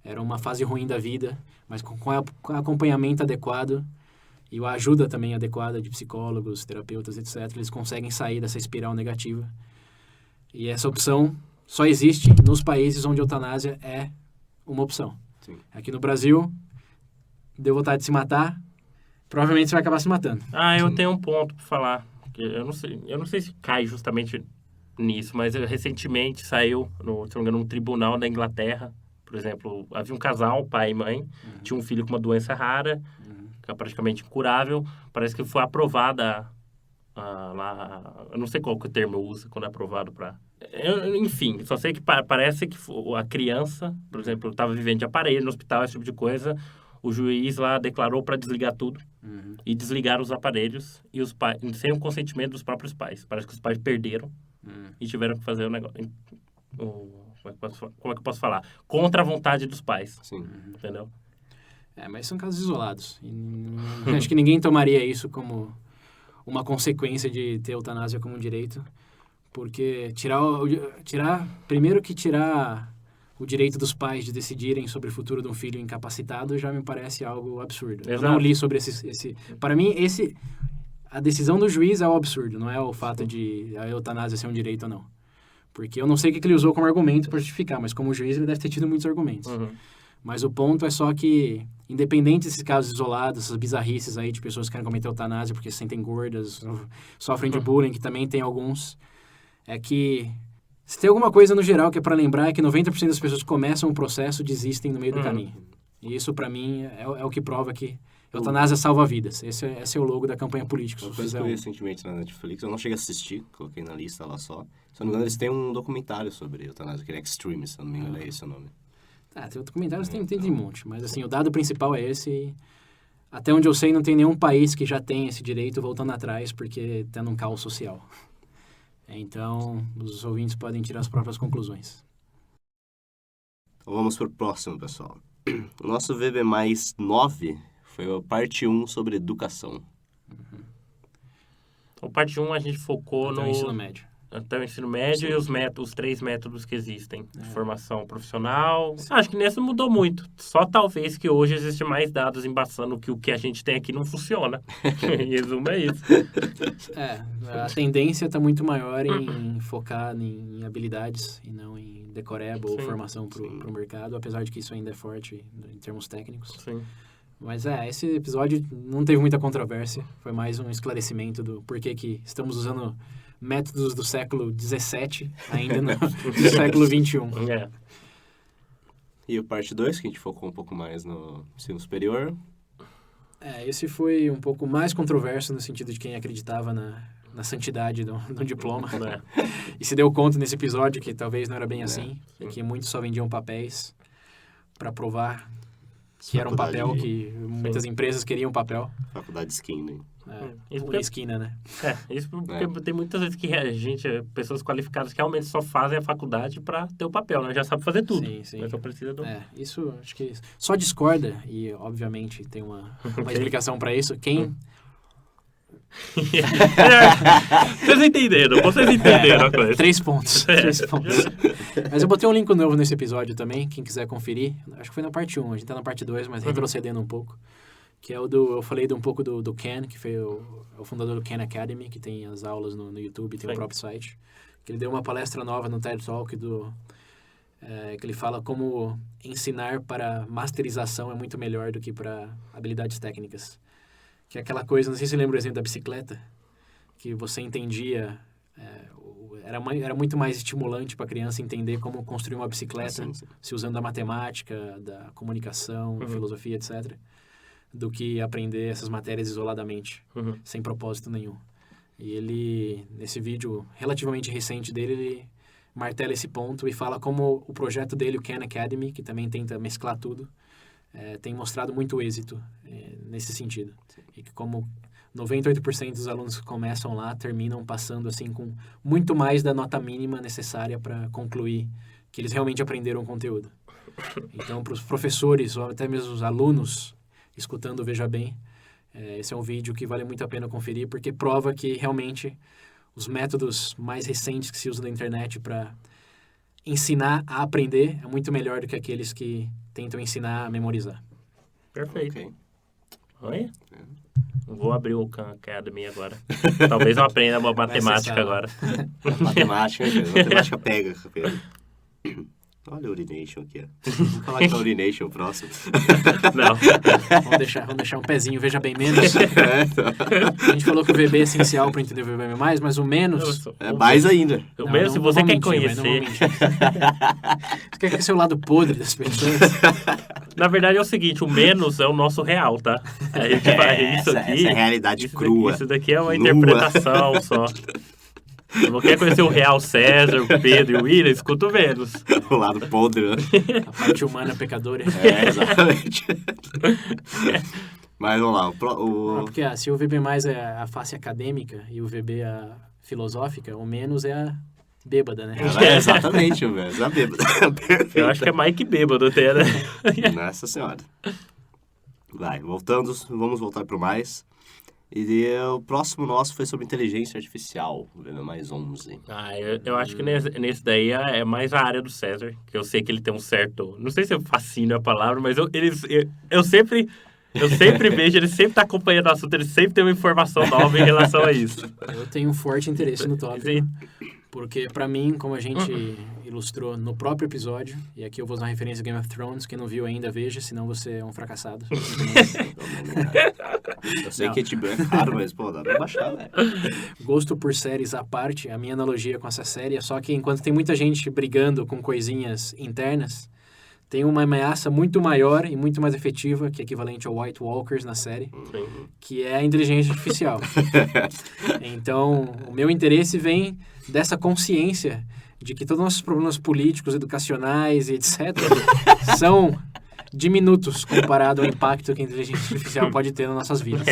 era uma fase ruim da vida, mas com acompanhamento adequado e a ajuda também adequada de psicólogos, terapeutas, etc., eles conseguem sair dessa espiral negativa. E essa opção só existe nos países onde a eutanásia é uma opção. Sim. Aqui no Brasil, deu vontade de se matar, provavelmente você vai acabar se matando. Eu tenho um ponto para falar. Eu não sei se cai justamente nisso, mas recentemente saiu, se não me engano, num tribunal da Inglaterra, por exemplo, havia um casal, pai e mãe, tinha um filho com uma doença rara, que é praticamente incurável, parece que foi aprovada lá, eu não sei qual que o termo eu uso quando é aprovado para... Enfim, só sei que parece que a criança, por exemplo, estava vivendo de aparelho no hospital, esse tipo de coisa, o juiz lá declarou para desligar tudo e desligar os aparelhos e os pais, sem o consentimento dos próprios pais. Parece que os pais perderam e tiveram que fazer o negócio. Como é que eu posso falar? Contra a vontade dos pais. Sim. Entendeu? Mas são casos isolados. Acho que ninguém tomaria isso como uma consequência de ter eutanásia como um direito, porque primeiro que tirar o direito dos pais de decidirem sobre o futuro de um filho incapacitado já me parece algo absurdo. Exato. Eu não li sobre esse... Para mim, a decisão do juiz é o absurdo, não é o fato de a eutanásia ser um direito ou não. Porque eu não sei o que ele usou como argumento para justificar, mas como juiz ele deve ter tido muitos argumentos. Mas o ponto é só que, independente desses casos isolados, essas bizarrices aí de pessoas que querem cometer eutanásia porque se sentem gordas, sofrem de bullying, que também tem alguns, é que se tem alguma coisa no geral que é para lembrar é que 90% das pessoas que começam o processo desistem no meio do caminho. E isso, para mim, é o que prova que eutanásia salva vidas. Esse é o logo da campanha política. Uma coisa que eu vi recentemente na Netflix, eu não cheguei a assistir, coloquei na lista lá só. Se não me engano, eles têm um documentário sobre eutanásia, que é Extreme, se não me engano, é esse o nome. Tem documentários, tem de monte. Mas, assim, o dado principal é esse. E até onde eu sei, não tem nenhum país que já tem esse direito voltando atrás, porque tá num caos social. Então, os ouvintes podem tirar as próprias conclusões. Então, vamos para o próximo, pessoal. O nosso VB mais 9 foi a parte 1 sobre educação. Então, parte 1 a gente focou Até no... o ensino médio. Até o ensino médio e os 3 métodos que existem. De formação profissional. Acho que nesse mudou muito. Só talvez que hoje existe mais dados embaçando que o que a gente tem aqui não funciona. Em resumo, é isso. A tendência está muito maior em focar em habilidades e não em decoreba ou formação para o mercado, apesar de que isso ainda é forte em termos técnicos. Sim. Mas esse episódio não teve muita controvérsia. Foi mais um esclarecimento do porquê que estamos usando métodos do século XVII ainda no século XXI. E o parte 2, que a gente focou um pouco mais no ensino superior. Esse foi um pouco mais controverso no sentido de quem acreditava na santidade do diploma. E se deu conta nesse episódio que talvez não era bem assim, que muitos só vendiam papéis para provar que era um papel, que muitas empresas queriam papel. Faculdade Skinner. Esquina, né? Isso porque tem muitas vezes que pessoas qualificadas que realmente só fazem a faculdade para ter o papel, né? Já sabe fazer tudo. Sim. Mas só precisa do... Isso, acho que só discorda, e obviamente tem uma explicação para isso. Quem... Vocês entenderam a coisa. 3 pontos. Mas eu botei um link novo nesse episódio também, quem quiser conferir. Acho que foi na parte 1, a gente tá na parte 2, mas retrocedendo um pouco. Que é eu falei um pouco do Ken, que foi o fundador do Khan Academy, que tem as aulas no YouTube, tem o próprio site. Que ele deu uma palestra nova no TED Talk que ele fala como ensinar para masterização é muito melhor do que para habilidades técnicas. Que é aquela coisa, não sei se você lembra o exemplo da bicicleta, que você entendia, era muito mais estimulante para a criança entender como construir uma bicicleta, se usando da matemática, da comunicação, filosofia, etc., do que aprender essas matérias isoladamente, sem propósito nenhum. E ele, nesse vídeo relativamente recente dele, ele martela esse ponto e fala como o projeto dele, o Khan Academy, que também tenta mesclar tudo, tem mostrado muito êxito nesse sentido. E que como 98% dos alunos que começam lá terminam passando assim com muito mais da nota mínima necessária para concluir que eles realmente aprenderam o conteúdo. Então, para os professores ou até mesmo os alunos escutando, veja bem, esse é um vídeo que vale muito a pena conferir, porque prova que realmente os métodos mais recentes que se usam na internet para ensinar a aprender é muito melhor do que aqueles que tentam ensinar a memorizar. Perfeito. Ok. Olha. Vou abrir o Khan Academy agora. Talvez eu aprenda uma matemática agora. Matemática, matemática pega. Olha o Urination aqui, ó. Vamos falar que é o Urination próximo. Não. Vamos deixar um pezinho, veja bem menos. A gente falou que o VB é essencial para entender o VB+, mas o menos... É mais ainda. O menos, se você quer mentir, conhecer... Você quer que seu lado podre das pessoas? Na verdade é o seguinte, o menos é o nosso real, tá? A gente faz isso aqui... Essa é a realidade crua. Isso daqui é uma Nua. interpretação só. Se não quer conhecer o real César, o Pedro e o William, escuta o menos. O lado podre, né? A parte humana pecadora. Exatamente. Mas vamos lá. Porque se o VB+, é a face acadêmica e o VB a filosófica, o menos é a bêbada, né? Exatamente, velho. A bêbada. Eu acho que é mais que bêbado até, né? Nossa senhora. Vai, vamos voltar pro mais. E o próximo nosso foi sobre inteligência artificial, o VB+, 11. Eu acho que nesse daí é mais a área do César, que eu sei que ele tem um certo... Não sei se é fascínio a palavra, mas eu sempre vejo, ele sempre tá acompanhando o assunto, ele sempre tem uma informação nova em relação a isso. Eu tenho um forte interesse no tópico. Sim. Porque, pra mim, como a gente ilustrou no próprio episódio, e aqui eu vou usar uma referência a Game of Thrones, quem não viu ainda, veja, senão você é um fracassado. Eu sei que HBO é caro, mas, pô, dá pra baixar, velho. Gosto por séries à parte, a minha analogia com essa série é só que enquanto tem muita gente brigando com coisinhas internas, tem uma ameaça muito maior e muito mais efetiva, que é equivalente ao White Walkers na série, que é a inteligência artificial. Então, o meu interesse vem dessa consciência de que todos os nossos problemas políticos, educacionais e etc. são diminutos comparado ao impacto que a inteligência artificial pode ter nas nossas vidas.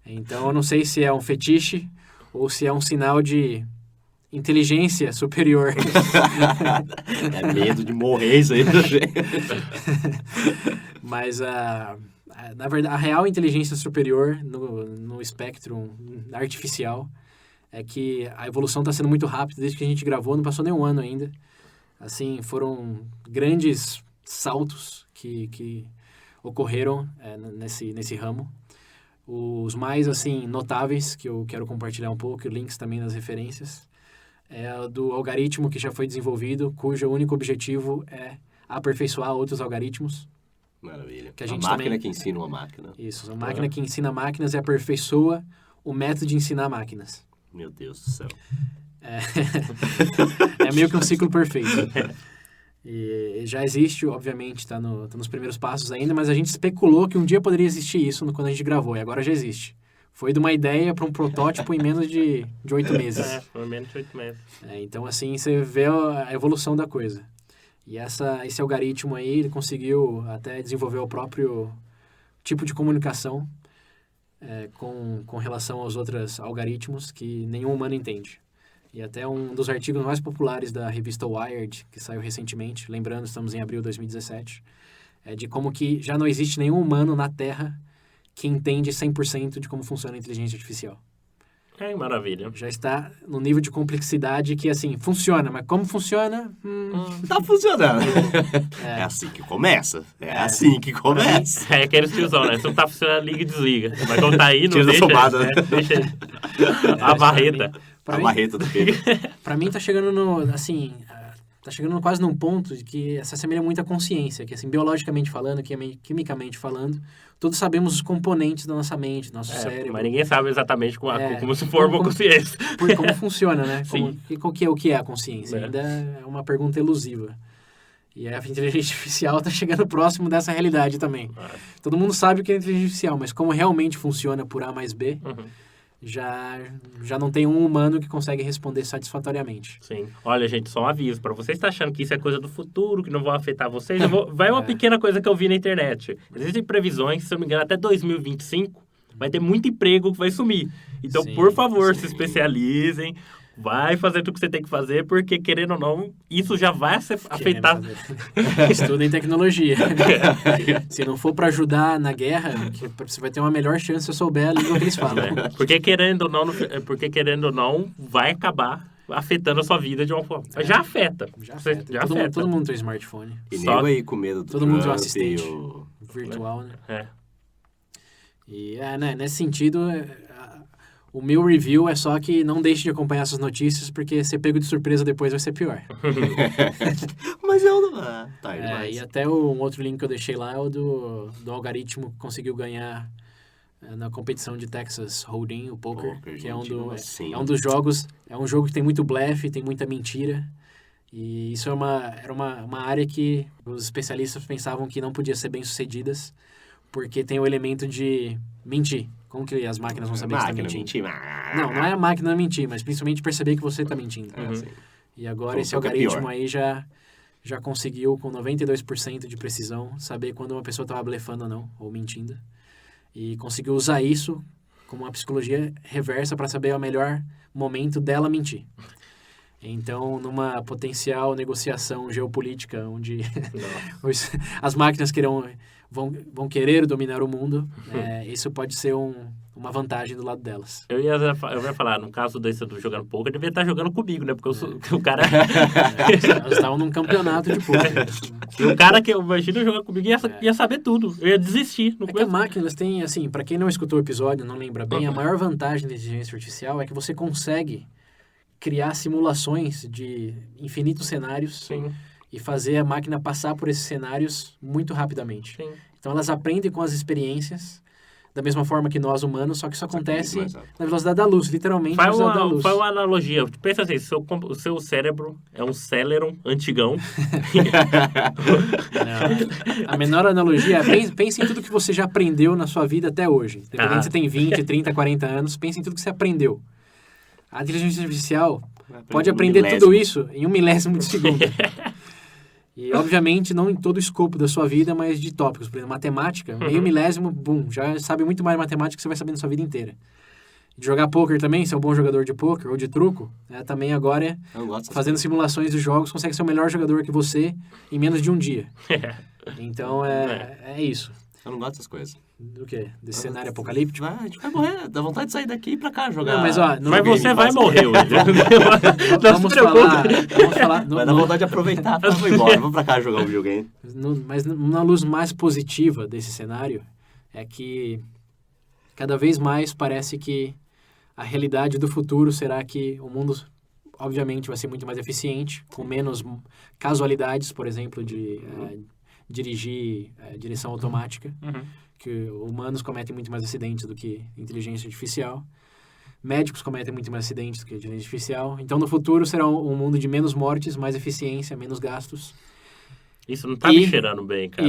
Então, eu não sei se é um fetiche ou se é um sinal de inteligência superior. É medo de morrer isso aí. Mas, na verdade, a real inteligência superior no espectro artificial é que a evolução está sendo muito rápida. Desde que a gente gravou, não passou nem um ano ainda. Assim, foram grandes saltos que ocorreram nesse ramo. Os mais, assim, notáveis, que eu quero compartilhar um pouco, links também nas referências, é do algoritmo que já foi desenvolvido, cujo único objetivo é aperfeiçoar outros algoritmos. Maravilha. Que a gente máquina também... que ensina uma máquina. Isso, a máquina que ensina máquinas e aperfeiçoa o método de ensinar máquinas. Meu Deus do céu. É meio que um ciclo perfeito. E já existe, obviamente, tá nos primeiros passos ainda, mas a gente especulou que um dia poderia existir isso quando a gente gravou, e agora já existe. Foi de uma ideia para um protótipo em menos de 8 meses. Foi menos de 8 meses. Então, assim, você vê a evolução da coisa. E esse algoritmo aí, ele conseguiu até desenvolver o próprio tipo de comunicação com relação aos outros algoritmos que nenhum humano entende. E até um dos artigos mais populares da revista Wired, que saiu recentemente, lembrando, estamos em abril de 2017, é de como que já não existe nenhum humano na Terra que entende 100% de como funciona a inteligência artificial. Maravilha. Já está no nível de complexidade que, assim, funciona, mas como funciona... Tá funcionando. É assim que começa. Assim que começa. É aquele tiozão, né? Se não tá funcionando, liga e desliga. Mas quando tá aí, não Tira da deixa... tomada, né? Deixa a barreta. A barreta do Pedro. Pra mim, tá chegando quase num ponto de que se assemelha muito à consciência, que, assim, biologicamente falando, quimicamente falando, todos sabemos os componentes da nossa mente, do nosso cérebro. Mas ninguém sabe exatamente como se forma a consciência. Como funciona, né? Sim. O que é a consciência? Ainda é uma pergunta elusiva. E a inteligência artificial está chegando próximo dessa realidade também. Todo mundo sabe o que é inteligência artificial, mas como realmente funciona por A mais B... Já não tem um humano que consegue responder satisfatoriamente. Sim. Olha, gente, só um aviso. Para você estar achando que isso é coisa do futuro, que não vai afetar vocês, vai uma pequena coisa que eu vi na internet. Existem previsões, se eu não me engano, até 2025 vai ter muito emprego que vai sumir. Então, por favor, se especializem. vai fazer tudo que você tem que fazer, porque, querendo ou não, isso já vai afetar. Estuda em tecnologia. Se não for para ajudar na guerra, você vai ter uma melhor chance se eu souber a língua que eles falam. Porque, querendo ou não, vai acabar afetando a sua vida de uma forma. Já afeta. Já afeta. Todo mundo tem um smartphone. E nego aí com medo do todo Trump mundo tem um assistente virtual, né? E né, nesse sentido, o meu review é só que não deixe de acompanhar essas notícias, porque ser pego de surpresa depois vai ser pior. Mas eu não... tá, e até um outro link que eu deixei lá é o do algoritmo que conseguiu ganhar na competição de Texas Hold'em, o poker, que é um dos jogos, é um jogo que tem muito blefe, tem muita mentira, e isso era uma área que os especialistas pensavam que não podia ser bem sucedidas, porque tem o elemento de mentir. Como que as máquinas vão saber que você está mentindo? Não é a máquina mentir, mas principalmente perceber que você está mentindo. E agora esse algoritmo aí já conseguiu, com 92% de precisão, saber quando uma pessoa estava blefando ou não, ou mentindo. E conseguiu usar isso como uma psicologia reversa para saber o melhor momento dela mentir. Então, numa potencial negociação geopolítica, onde as máquinas vão querer dominar o mundo, isso pode ser uma vantagem do lado delas. Eu ia falar, no caso desse do jogando poker, devia estar jogando comigo, né? Porque o cara... Nós estávamos num campeonato de poker. E o cara que eu imagino jogar comigo ia saber tudo. Eu ia desistir. Que as máquinas têm, assim, para quem não escutou o episódio, não lembra bem, a maior vantagem da inteligência artificial é que você consegue criar simulações de infinitos cenários. Sim. E fazer a máquina passar por esses cenários muito rapidamente. Sim. Então, elas aprendem com as experiências, da mesma forma que nós humanos, só que isso acontece na velocidade da luz, literalmente na velocidade da luz. Faz uma analogia. Pensa assim, o seu cérebro é um Celeron antigão. Não. A menor analogia é pense em tudo que você já aprendeu na sua vida até hoje. Independente se você tem 20, 30, 40 anos, pense em tudo que você aprendeu. A inteligência artificial pode aprender tudo isso em 1/1000 de segundo. E, obviamente, não em todo o escopo da sua vida, mas de tópicos. Por exemplo, matemática, meio milésimo, já sabe muito mais matemática que você vai saber na sua vida inteira. De jogar poker também, ser um bom jogador de poker ou de truco, também agora, fazendo simulações de jogos, consegue ser o melhor jogador que você em menos de um dia. Então, é isso. Eu não gosto dessas coisas. Do quê? Desse cenário apocalíptico? A gente vai morrer, dá vontade de sair daqui e ir pra cá jogar. Não, mas você vai morrer, Vamos falar. Vai dar vontade de aproveitar e vou embora. Vamos pra cá jogar um videogame. Mas uma luz mais positiva desse cenário é que cada vez mais parece que a realidade do futuro será que o mundo, obviamente, vai ser muito mais eficiente, com menos casualidades, por exemplo, de dirigir direção automática, que humanos cometem muito mais acidentes do que inteligência artificial. Médicos cometem muito mais acidentes do que inteligência artificial. Então, no futuro, será um mundo de menos mortes, mais eficiência, menos gastos. Isso não tá me cheirando bem, cara.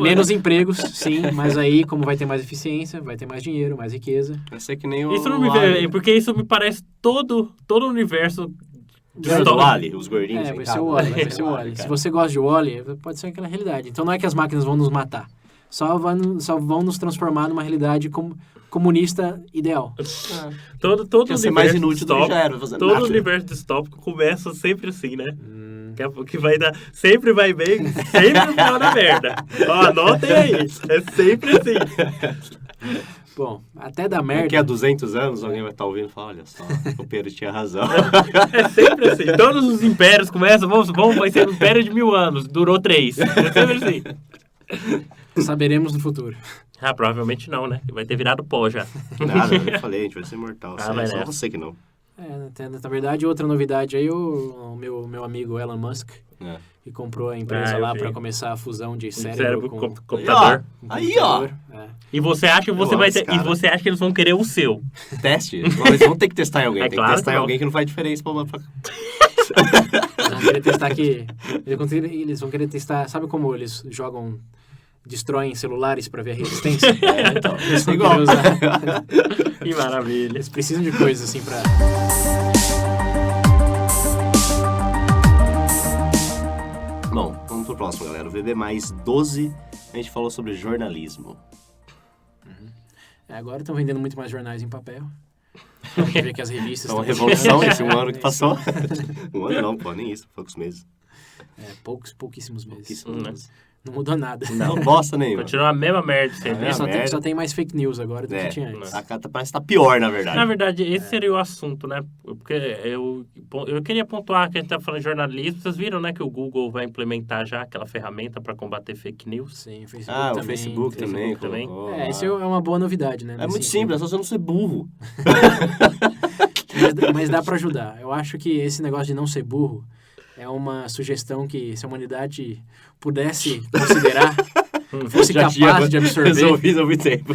Menos empregos, sim, mas aí, como vai ter mais eficiência, vai ter mais dinheiro, mais riqueza. Vai ser que nem o... Isso não me vê, porque isso me parece todo o universo... O Wall-E, os gordinhos. Vai ser o Wall-E. Se você gosta de Wall-E, pode ser aquela realidade. Então, não é que as máquinas vão nos matar. Só vão nos transformar numa realidade comunista ideal. Todo universo mais inútil todo universo distópico começa sempre assim, né? Que vai dar... Sempre vai bem, sempre no final da merda. Anotem aí. É sempre assim. Bom, até da merda... Daqui a 200 anos, alguém vai estar ouvindo e falar, olha só, o Pedro tinha razão. É sempre assim. Todos os impérios começam, vai ser um império de 1000 anos. Durou 3. É sempre assim. Saberemos no futuro. Provavelmente não, né? Vai ter virado pó já. Nada, eu falei, a gente vai ser imortal. Só você que não. Na verdade, outra novidade aí, o meu amigo Elon Musk, que comprou a empresa lá para começar a fusão de cérebro com computador. Aí, ó. E você acha que você vai ter, e você acha que eles vão querer o seu? Teste? Eles vão ter que testar em alguém. Tem claro que testar em alguém que não faz diferença pra... Não, querer testar que... Eles vão querer testar... Sabe como eles destroem celulares para ver a resistência? Então, eles vão querer usar. Que maravilha. Eles precisam de coisas assim para... Bom, vamos pro próximo, galera. O VB mais 12, a gente falou sobre jornalismo. Agora estão vendendo muito mais jornais em papel. Ver que as revistas É uma estão revolução chegando. esse um ano que passou. Um ano não, pô, nem isso, poucos meses. Pouquíssimos meses. Pouquíssimos Né? meses. Não mudou nada. Não, bosta nenhuma. Continua a mesma merda sempre. É, Só merda. tem mais fake news agora do que tinha antes. A carta parece que tá pior, na verdade. Na verdade, esse seria o assunto, né? Porque eu queria pontuar que a gente tá falando de jornalismo. Vocês viram, né, que o Google vai implementar já aquela ferramenta para combater fake news? Sim, o Facebook Ah, também. o Facebook também. também. colocou É, lá. isso é uma boa novidade, né? É nesse muito sentido. simples, é só você não ser burro. Mas dá pra ajudar. Eu acho que esse negócio de não ser burro é uma sugestão que, se a humanidade pudesse considerar, fosse Já tinha capaz de absorver, resolvido há muito tempo.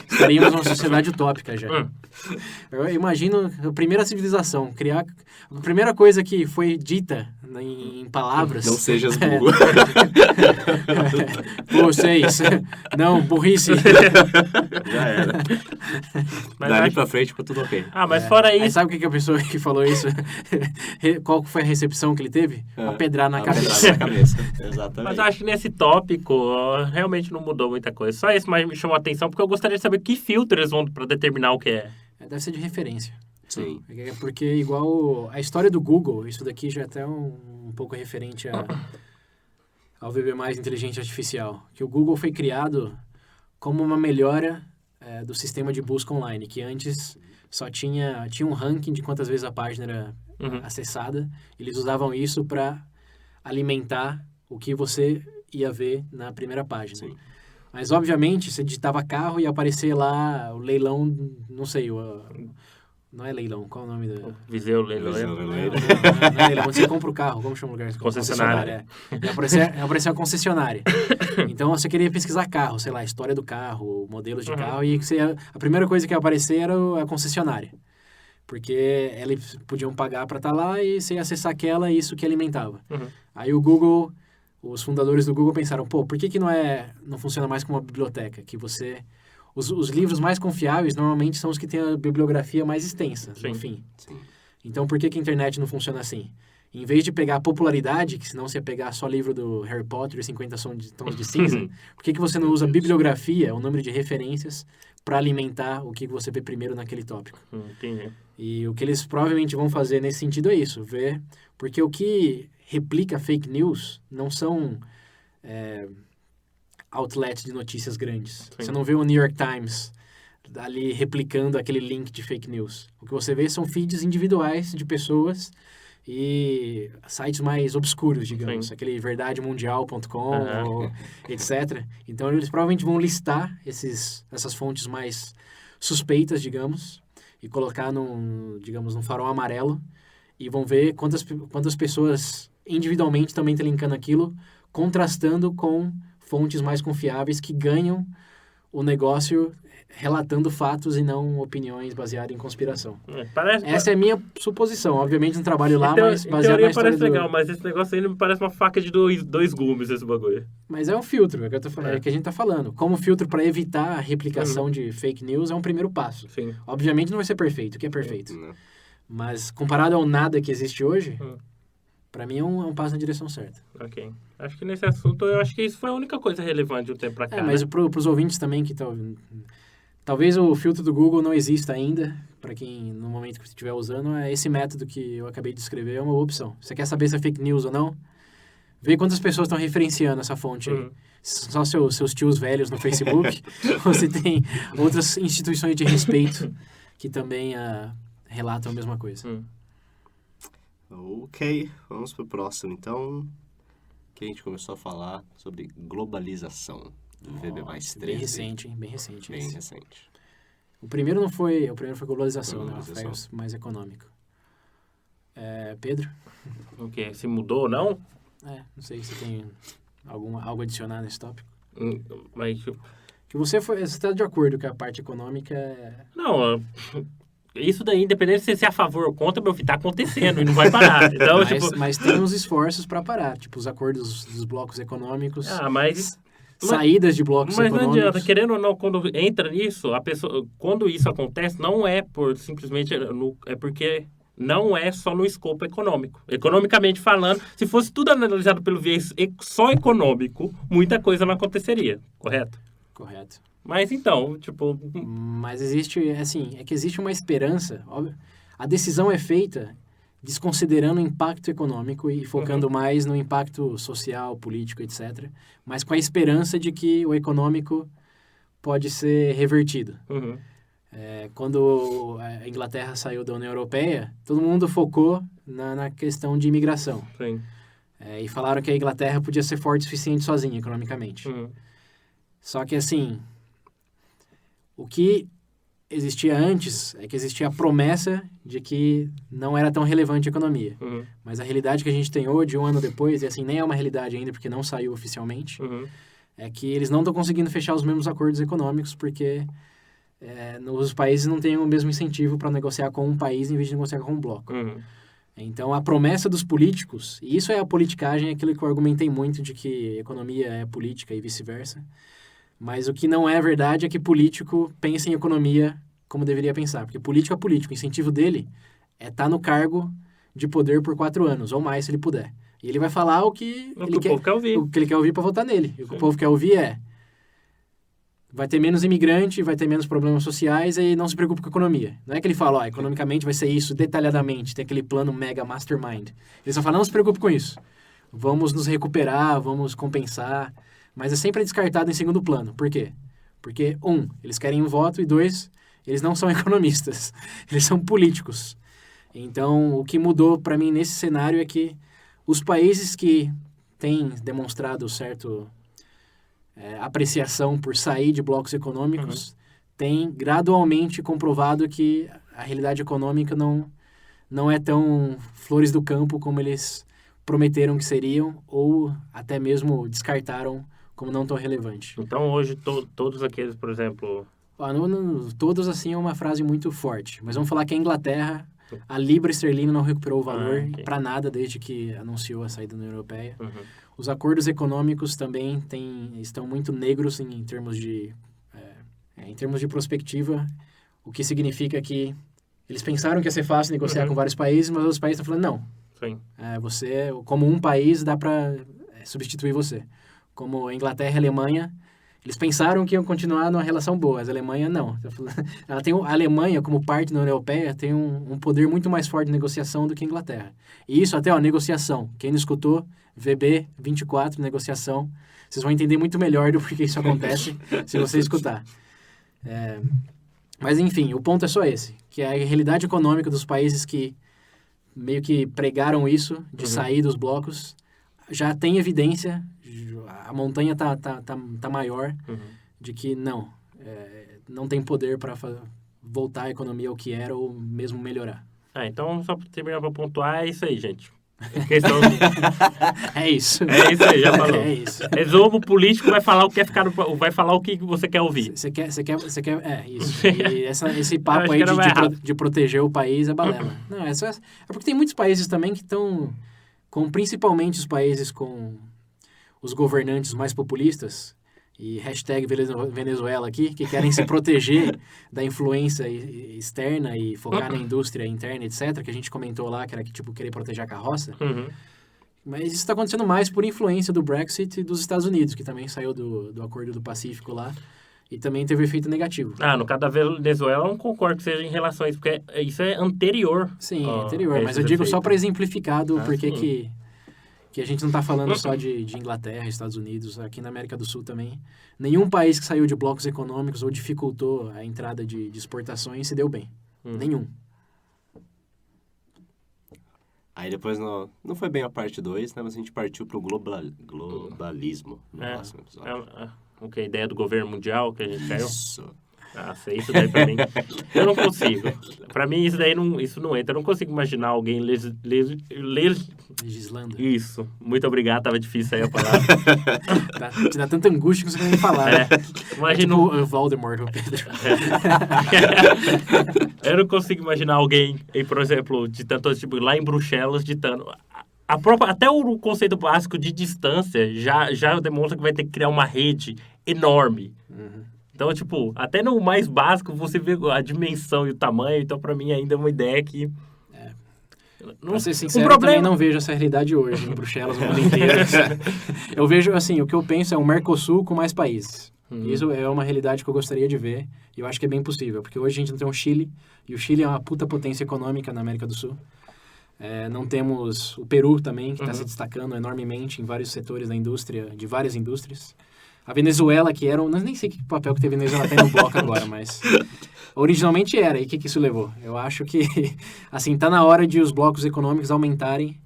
estaríamos numa sociedade utópica já. Hum. Eu imagino a primeira civilização, criar... A primeira coisa que foi dita em palavras... Não sejas burro. Vocês. Não, burrice. Já era. Mas Dali acho- pra frente ficou tudo ok. Ah, mas fora Aí isso... sabe o que a pessoa que falou isso, qual foi a recepção que ele teve? A pedrar na cabeça. Na cabeça. Exatamente. Mas eu acho que nesse tópico realmente não mudou muita coisa. Só isso mais me chamou a atenção, porque eu gostaria de saber que filtro eles vão para determinar o que é. Deve ser de referência. Sim. É porque igual a história do Google, isso daqui já é até um pouco referente ao VB+, inteligência artificial. Que o Google foi criado como uma melhora do sistema de busca online, que antes só tinha um ranking de quantas vezes a página era acessada. Eles usavam isso para alimentar o que você ia ver na primeira página. Sim. Mas, obviamente, você digitava carro e ia aparecer lá o leilão, não sei, não é leilão, qual é o nome da... Viseu, Viseu, Leiloeiro. Leiloeiro. Não é leilão, quando você compra o carro, como chama o lugar? Concessionária. Ia aparecer a concessionária. Então, você queria pesquisar carro, sei lá, história do carro, modelos de carro, e a primeira coisa que ia aparecer era a concessionária. Porque eles podiam pagar para estar lá e você ia acessar aquela e isso que alimentava. Aí o Google... Os fundadores do Google pensaram, por que não funciona mais como uma biblioteca? Que os livros mais confiáveis normalmente são os que têm a bibliografia mais extensa, Sim. enfim. Sim. Então, por que a internet não funciona assim? Em vez de pegar a popularidade, que senão você ia pegar só livro do Harry Potter e 50 tons de cinza, por que você não usa bibliografia, o número de referências, para alimentar o que você vê primeiro naquele tópico? Entendi. E o que eles provavelmente vão fazer nesse sentido é isso, ver... Porque o que replica fake news não são outlets de notícias grandes. Sim. Você não vê o New York Times ali replicando aquele link de fake news. O que você vê são feeds individuais de pessoas e sites mais obscuros, digamos. Sim. Aquele verdademundial.com, etc. Então, eles provavelmente vão listar essas fontes mais suspeitas, digamos, e colocar num farol amarelo e vão ver quantas pessoas individualmente também estão linkando aquilo, contrastando com fontes mais confiáveis que ganham o negócio relatando fatos e não opiniões baseadas em conspiração. Essa é a minha suposição. Obviamente não trabalho lá, mas Em baseado na teoria história parece legal, mas esse negócio aí me parece uma faca de dois gumes, esse bagulho. Mas é um filtro, é o que a gente tá falando. Como filtro para evitar a replicação de fake news é um primeiro passo. Sim. Obviamente não vai ser perfeito, o que é perfeito? Não. Mas comparado ao nada que existe hoje, para mim é um passo na direção certa. Ok. Acho que nesse assunto, eu acho que isso foi a única coisa relevante de um tempo pra cá. Mas né? pros ouvintes também que estão... Talvez o filtro do Google não exista ainda, para quem, no momento que você estiver usando, esse método que eu acabei de descrever é uma boa opção. Você quer saber se é fake news ou não? Vê quantas pessoas estão referenciando essa fonte aí. Só seus tios velhos no Facebook, ou se tem outras instituições de respeito que também relatam a mesma coisa. Ok, vamos pro próximo, então. Que a gente começou a falar sobre globalização do VB+13. Bem recente, hein? Bem recente. Bem esse. recente. O primeiro foi globalização, Globalização. né? Foi mais econômico. Pedro? O quê? Se mudou ou não? Não sei se tem algo a adicionar nesse tópico. Mas... Que você está de acordo que a parte econômica Não, isso daí, independente de você é a favor ou contra, meu filho, tá acontecendo e não vai parar. Então, mas tem uns esforços para parar, tipo os acordos dos blocos econômicos, mas... saídas de blocos Mas econômicos. não adianta, querendo ou não, quando entra nisso, a pessoa, quando isso acontece, não é por simplesmente, é porque não é só no escopo econômico. Economicamente falando, se fosse tudo analisado pelo viés só econômico, muita coisa não aconteceria, correto? Correto. Mas então, tipo... Mas existe, assim, é que existe uma esperança. Óbvio, a decisão é feita desconsiderando o impacto econômico e focando mais no impacto social, político, etc. Mas com a esperança de que o econômico pode ser revertido. Quando a Inglaterra saiu da União Europeia, todo mundo focou na questão de imigração. Sim. E falaram que a Inglaterra podia ser forte o suficiente sozinha, economicamente. Só que, assim, o que existia antes é que existia a promessa de que não era tão relevante a economia. Mas a realidade que a gente tem hoje, um ano depois, e assim, nem é uma realidade ainda porque não saiu oficialmente, é que eles não estão conseguindo fechar os mesmos acordos econômicos porque os países não têm o mesmo incentivo para negociar com um país em vez de negociar com um bloco. Então, a promessa dos políticos, e isso é a politicagem, é aquilo que eu argumentei muito de que economia é política e vice-versa, mas o que não é verdade é que político pensa em economia como deveria pensar, porque político é político, o incentivo dele é estar no cargo de poder por 4 anos, ou mais se ele puder. E ele vai falar o que ele quer, povo quer ouvir. O que ele quer ouvir para votar nele. E o que o povo quer ouvir vai ter menos imigrante, vai ter menos problemas sociais e não se preocupe com a economia. Não é que ele fala, economicamente vai ser isso detalhadamente, tem aquele plano mega mastermind. Ele só fala, não se preocupe com isso. Vamos nos recuperar, vamos compensar. Mas é sempre descartado em segundo plano. Por quê? Porque, 1, eles querem um voto e 2, eles não são economistas. Eles são políticos. Então, o que mudou para mim nesse cenário é que os países que têm demonstrado certo apreciação por sair de blocos econômicos têm gradualmente comprovado que a realidade econômica não é tão flores do campo como eles prometeram que seriam ou até mesmo descartaram como não tão relevante. Então, hoje, todos aqueles, por exemplo... Todos, assim, é uma frase muito forte. Mas vamos falar que a Inglaterra, a libra esterlina não recuperou o valor para nada desde que anunciou a saída da União Europeia. Os acordos econômicos também estão muito negros em termos de prospectiva, o que significa que eles pensaram que ia ser fácil negociar com vários países, mas os países estão falando, não. Sim. Você, como um país, dá para substituir você. Como a Inglaterra e a Alemanha, eles pensaram que iam continuar numa relação boa, mas a Alemanha não. A Alemanha, como parte da União Europeia, tem um poder muito mais forte de negociação do que a Inglaterra. E isso até, negociação. Quem não escutou, VB 24, negociação, vocês vão entender muito melhor do porquê isso acontece se você escutar. Mas, enfim, o ponto é só esse, que é a realidade econômica dos países que meio que pregaram isso, de sair dos blocos, já tem evidência, a montanha tá maior, de que não tem poder para voltar a economia ao que era ou mesmo melhorar. Então, só para terminar para pontuar, é isso aí, gente. Questão... É isso. É isso aí, já falou. É isso. Resumo, político vai falar o que vai falar o que você quer ouvir. Você quer, isso. E esse papo aí de proteger o país é balela. Não, é porque tem muitos países também que estão, principalmente os países com os governantes mais populistas, e hashtag Venezuela aqui, que querem se proteger da influência externa e focar na indústria interna, etc., que a gente comentou lá, que era querer proteger a carroça. Mas isso está acontecendo mais por influência do Brexit e dos Estados Unidos, que também saiu do Acordo do Pacífico lá, e também teve efeito negativo. No caso da Venezuela, eu não concordo que seja em relação a isso, porque isso é anterior. Sim, anterior, mas eu digo só para exemplificar do porquê que a gente não está falando só de Inglaterra, Estados Unidos, aqui na América do Sul também. Nenhum país que saiu de blocos econômicos ou dificultou a entrada de exportações se deu bem. Nenhum. Aí depois, não foi bem a parte 2, né? Mas a gente partiu para o globalismo no próximo episódio. A ideia do governo mundial que a gente caiu? Isso. Sei isso daí pra mim. Eu não consigo. Pra mim, isso daí não entra. Eu não consigo imaginar alguém legislando. Isso. Muito obrigado, tava difícil aí a palavra. Te dá tanta angústia que você não vai falar. Imagina o Voldemort, o Pedro. Eu não consigo imaginar alguém, por exemplo, ditando, lá em Bruxelas, ditando... Até o conceito básico de distância já demonstra que vai ter que criar uma rede enorme. Então, até no mais básico, você vê a dimensão e o tamanho. Então, para mim, ainda é uma ideia que... Pra ser sincero, eu também não vejo essa realidade hoje em Bruxelas, no mundo inteiro. Eu vejo, assim, o que eu penso é um Mercosul com mais países. Isso é uma realidade que eu gostaria de ver, e eu acho que é bem possível, porque hoje a gente não tem um Chile, e o Chile é uma puta potência econômica na América do Sul. Não temos o Peru também, que está se destacando enormemente em vários setores da indústria, de várias indústrias. A Venezuela, que era... nem sei que papel que a Venezuela tem no bloco agora, mas... Originalmente era, e o que isso levou? Eu acho que, assim, tá na hora de os blocos econômicos aumentarem,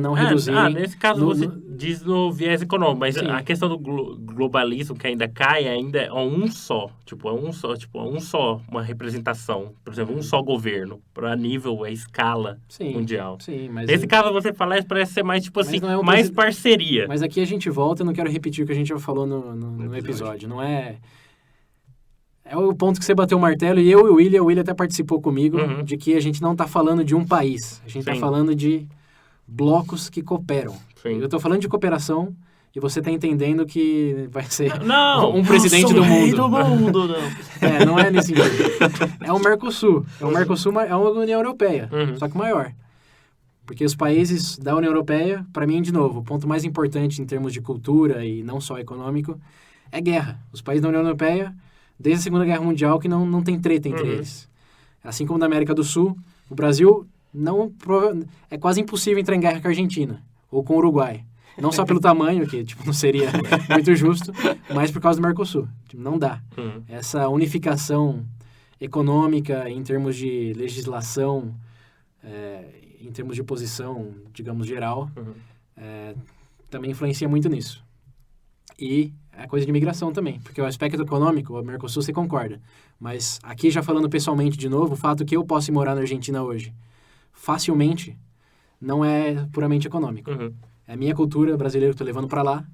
não reduzirem. Nesse caso você diz no viés econômico, mas Sim. a questão do globalismo que ainda cai, ainda é um só. Uma representação. Por exemplo, um só governo, para nível, escala mundial. Sim, mas... Nesse caso você falar, isso parece ser mais, tipo assim, não é mais parceria. Mas aqui a gente volta, eu não quero repetir o que a gente já falou no episódio. Não é... É o ponto que você bateu o martelo, e eu e o William até participou comigo, de que a gente não está falando de um país. A gente está falando de blocos que cooperam. Sim. Eu estou falando de cooperação, e você está entendendo que vai ser um presidente do mundo. Não. Não é nesse sentido. É o Mercosul. O Mercosul é uma União Europeia, só que maior. Porque os países da União Europeia, para mim, de novo, o ponto mais importante em termos de cultura e não só econômico, é guerra. Os países da União Europeia... Desde a Segunda Guerra Mundial que não tem treta entre eles. Assim como na América do Sul, o Brasil é quase impossível entrar em guerra com a Argentina ou com o Uruguai. Não só pelo tamanho, que não seria muito justo, mas por causa do Mercosul. Não dá. Essa unificação econômica em termos de legislação, em termos de posição, digamos, geral, também influencia muito nisso. E a coisa de imigração também, porque o aspecto econômico, o Mercosul, você concorda. Mas aqui, já falando pessoalmente de novo, o fato que eu posso ir morar na Argentina hoje, facilmente, não é puramente econômico. É a minha cultura brasileira que eu estou levando para lá,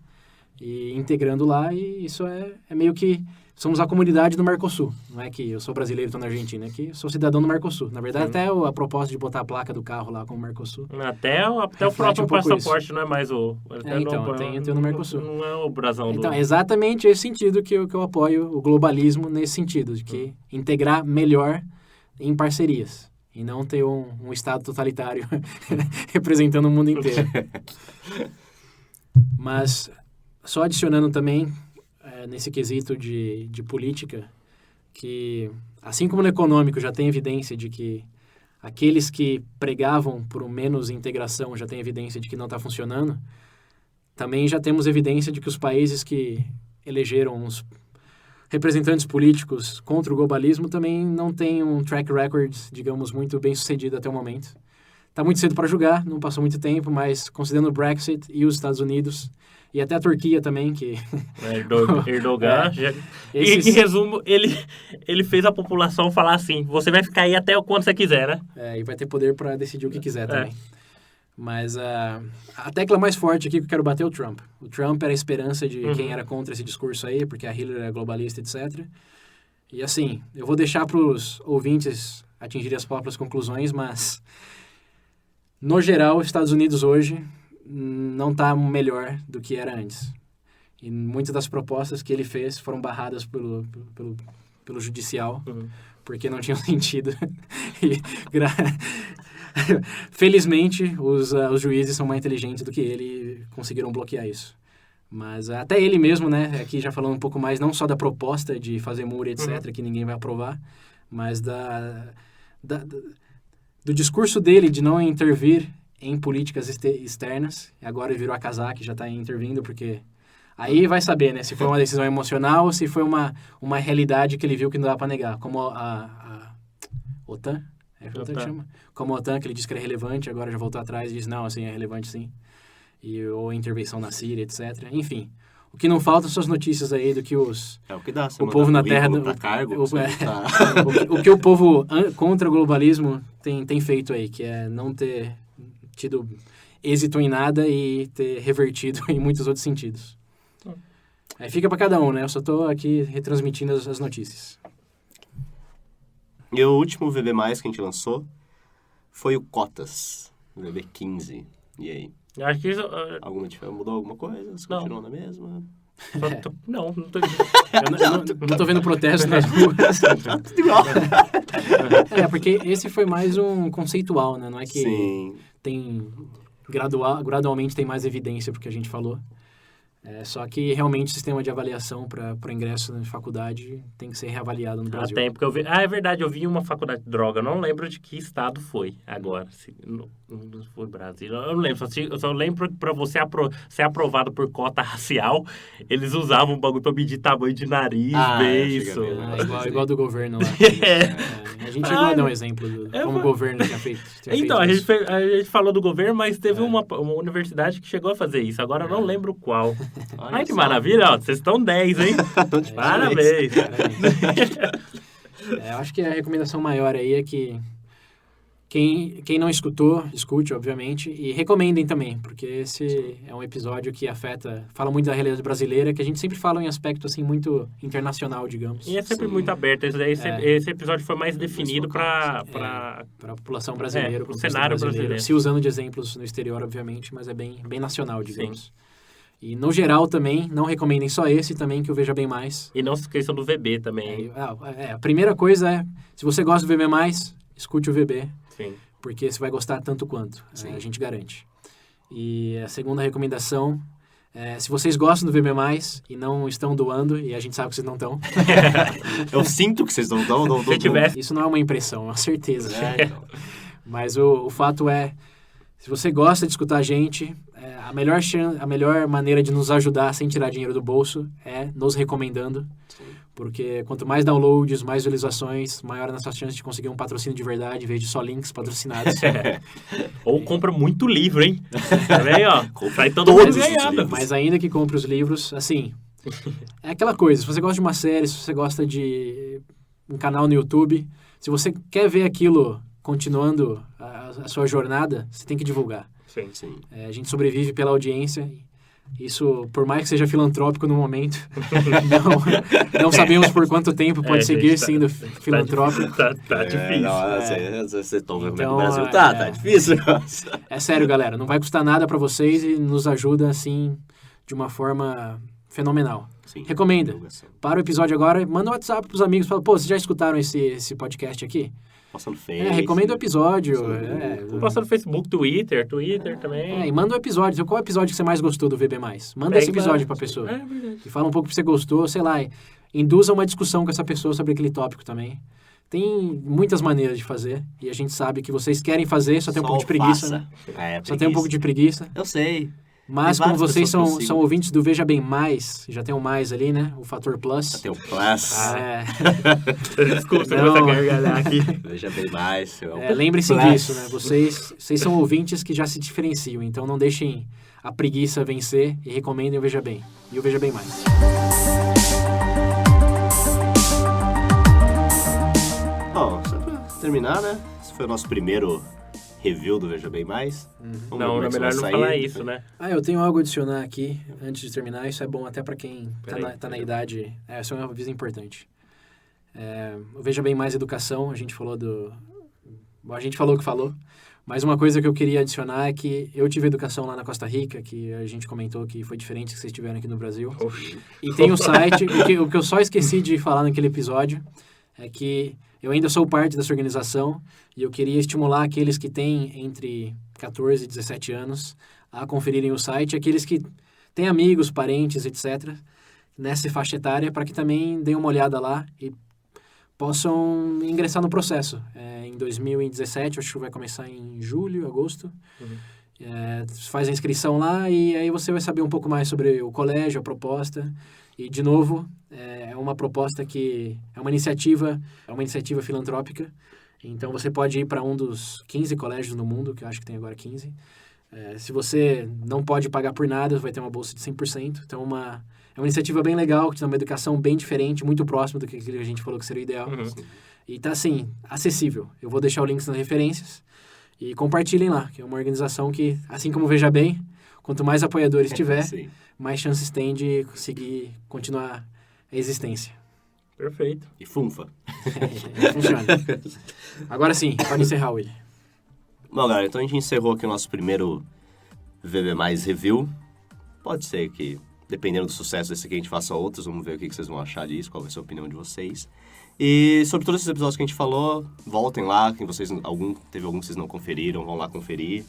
e integrando lá, e isso é meio que... Somos a comunidade do Mercosul. Não é que eu sou brasileiro e estou na Argentina, é que eu sou cidadão do Mercosul. Na verdade, até a proposta de botar a placa do carro lá com o Mercosul. Até o próprio passaporte não é mais o... tem no Mercosul. Não é o brasão do... Então, exatamente esse sentido que eu apoio o globalismo, nesse sentido, de que integrar melhor em parcerias. E não ter um Estado totalitário representando o mundo inteiro. Mas, só adicionando também... nesse quesito de política, que assim como no econômico já tem evidência de que aqueles que pregavam por menos integração já tem evidência de que não está funcionando, também já temos evidência de que os países que elegeram os representantes políticos contra o globalismo também não têm um track record, digamos, muito bem sucedido até o momento. Está muito cedo para julgar, não passou muito tempo, mas considerando o Brexit e os Estados Unidos, e até a Turquia também, que... Erdogan. Em resumo, ele fez a população falar assim, você vai ficar aí até quando você quiser, né? E vai ter poder para decidir o que quiser também. Mas a tecla mais forte aqui que eu quero bater é o Trump. O Trump era a esperança de quem era contra esse discurso aí, porque a Hillary é globalista, etc. E assim, eu vou deixar para os ouvintes atingirem as próprias conclusões, mas... No geral, os Estados Unidos hoje não está melhor do que era antes. E muitas das propostas que ele fez foram barradas pelo judicial, porque não tinham sentido. E, felizmente, os juízes são mais inteligentes do que ele e conseguiram bloquear isso. Mas até ele mesmo, né, aqui já falando um pouco mais, não só da proposta de fazer muro, etc., que ninguém vai aprovar, mas do discurso dele de não intervir em políticas externas. Agora ele virou a casaca e já está intervindo, porque aí vai saber, né, se foi uma decisão emocional ou se foi uma realidade que ele viu que não dá para negar. Como a OTAN, OTAN que chama? Como a OTAN, que ele disse que era relevante, agora já voltou atrás e diz, não, assim, é relevante sim. Ou a intervenção na Síria, etc. Enfim, o que não falta são as notícias aí do que o que dá, o povo na Terra... O que o povo contra o globalismo tem feito aí, que é não ter tido êxito em nada e ter revertido em muitos outros sentidos. Aí fica para cada um, né? Eu só estou aqui retransmitindo as notícias. E o último VB+, que a gente lançou foi o Cotas, o VB 15. E aí? Eu acho que isso... Mudou alguma coisa? Você continuou na mesma? Não tô... não tô vendo protesto nas ruas. Tudo igual. Porque esse foi mais um conceitual, né? Não é que Sim. tem... Gradualmente tem mais evidência porque a gente falou. Só que realmente o sistema de avaliação para o ingresso na faculdade tem que ser reavaliado no Brasil. Tem, porque é verdade, eu vi uma faculdade de droga, eu não lembro de que estado foi agora. Se, não foi Brasil, eu não lembro, eu só lembro que para você ser aprovado por cota racial, eles usavam um bagulho para medir tamanho de nariz, beiço. Igual do governo lá. A gente chegou a dar um exemplo de como o governo tinha feito. Então, a gente falou do governo, mas teve uma universidade que chegou a fazer isso, agora eu não lembro qual. Ai, que maravilha, ó, vocês estão 10, hein? Parabéns. Eu acho que a recomendação maior aí é que quem não escutou, escute, obviamente, e recomendem também, porque esse é um episódio que fala muito da realidade brasileira, que a gente sempre fala em aspecto, assim, muito internacional, digamos. E é sempre muito aberto. Esse episódio foi mais definido para a população brasileira, para o cenário brasileiro. Se usando de exemplos no exterior, obviamente, mas é bem nacional, digamos. Sim. E, no geral, também, não recomendem só esse também, que eu Veja Bem Mais. E não se esqueçam do VB também. A primeira coisa é, se você gosta do VB Mais, escute o VB. Sim. Porque você vai gostar tanto quanto, a gente garante. E a segunda recomendação é, se vocês gostam do VB+, e não estão doando, e a gente sabe que vocês não estão. Eu sinto que vocês não estão. Isso não é uma impressão, é uma certeza. Então. Mas o fato é, se você gosta de escutar a gente, a melhor maneira de nos ajudar sem tirar dinheiro do bolso é nos recomendando. Sim. Porque quanto mais downloads, mais visualizações, maior a nossa chance de conseguir um patrocínio de verdade, em vez de só links patrocinados. Ou compra muito livro, hein? Também, ó. Comprar então todos ganhando. Mas ainda que compre os livros, assim, é aquela coisa. Se você gosta de uma série, se você gosta de um canal no YouTube, se você quer ver aquilo continuando a sua jornada, você tem que divulgar. Sim, sim. A gente sobrevive pela audiência. Isso, por mais que seja filantrópico no momento, não sabemos por quanto tempo pode seguir sendo filantrópico. Tá difícil. Vocês estão vendo como é que o Brasil tá difícil. É sério, galera, não vai custar nada pra vocês e nos ajuda, assim, de uma forma fenomenal. Sim, recomenda. Para o episódio agora, manda um WhatsApp pros amigos, fala, vocês já escutaram esse podcast aqui? Posta no Facebook. Recomenda o episódio. Posta no Facebook, Twitter também. E manda um episódio. Qual é o episódio que você mais gostou do VB+? Manda esse episódio pra pessoa. Verdade. E fala um pouco que você gostou, sei lá. Induza uma discussão com essa pessoa sobre aquele tópico também. Tem muitas maneiras de fazer. E a gente sabe que vocês querem fazer, só tem um pouco de preguiça, né? Só tem um pouco de preguiça. Eu sei. Mas como vocês são ouvintes do Veja Bem Mais, já tem um mais ali, né? O fator plus. Já tem o plus. Desculpa, eu vou gargalhar aqui. Veja Bem Mais. Lembrem-se disso, né? Vocês são ouvintes que já se diferenciam, então não deixem a preguiça vencer e recomendem o Veja Bem. E o Veja Bem Mais. Bom, só pra terminar, né? Esse foi o nosso primeiro review do Veja Bem Mais. Não, é melhor não falar isso, né? Eu tenho algo a adicionar aqui, antes de terminar. Isso é bom até pra quem tá na idade. Essa é uma aviso importante. O Veja Bem Mais Educação, a gente falou a gente falou o que falou, mas uma coisa que eu queria adicionar é que eu tive educação lá na Costa Rica, que a gente comentou que foi diferente que vocês tiveram aqui no Brasil. Oxi. E tem um site, o que eu só esqueci de falar naquele episódio, é que eu ainda sou parte dessa organização e eu queria estimular aqueles que têm entre 14 e 17 anos a conferirem o site, aqueles que têm amigos, parentes, etc., nessa faixa etária, para que também deem uma olhada lá e possam ingressar no processo. Em 2017, acho que vai começar em julho, agosto. Faz a inscrição lá e aí você vai saber um pouco mais sobre o colégio, a proposta. E, de novo, é uma proposta que é uma iniciativa filantrópica. Então, você pode ir para um dos 15 colégios no mundo, que eu acho que tem agora 15. Se você não pode pagar por nada, vai ter uma bolsa de 100%. Então, é uma iniciativa bem legal, que tem uma educação bem diferente, muito próxima do que a gente falou que seria o ideal. E tá, assim, acessível. Eu vou deixar o link nas referências. E compartilhem lá, que é uma organização que, assim como Veja Bem, quanto mais apoiadores tiver, mais chances tem de conseguir continuar a existência. Perfeito. E funfa. Funciona. Agora sim, pode encerrar, Willi. Bom, galera, então a gente encerrou aqui o nosso primeiro VB Mais Review. Pode ser que, dependendo do sucesso desse aqui, a gente faça outros. Vamos ver o que vocês vão achar disso, qual vai ser a opinião de vocês. E sobre todos esses episódios que a gente falou, voltem lá. Quem teve algum que vocês não conferiram, vão lá conferir.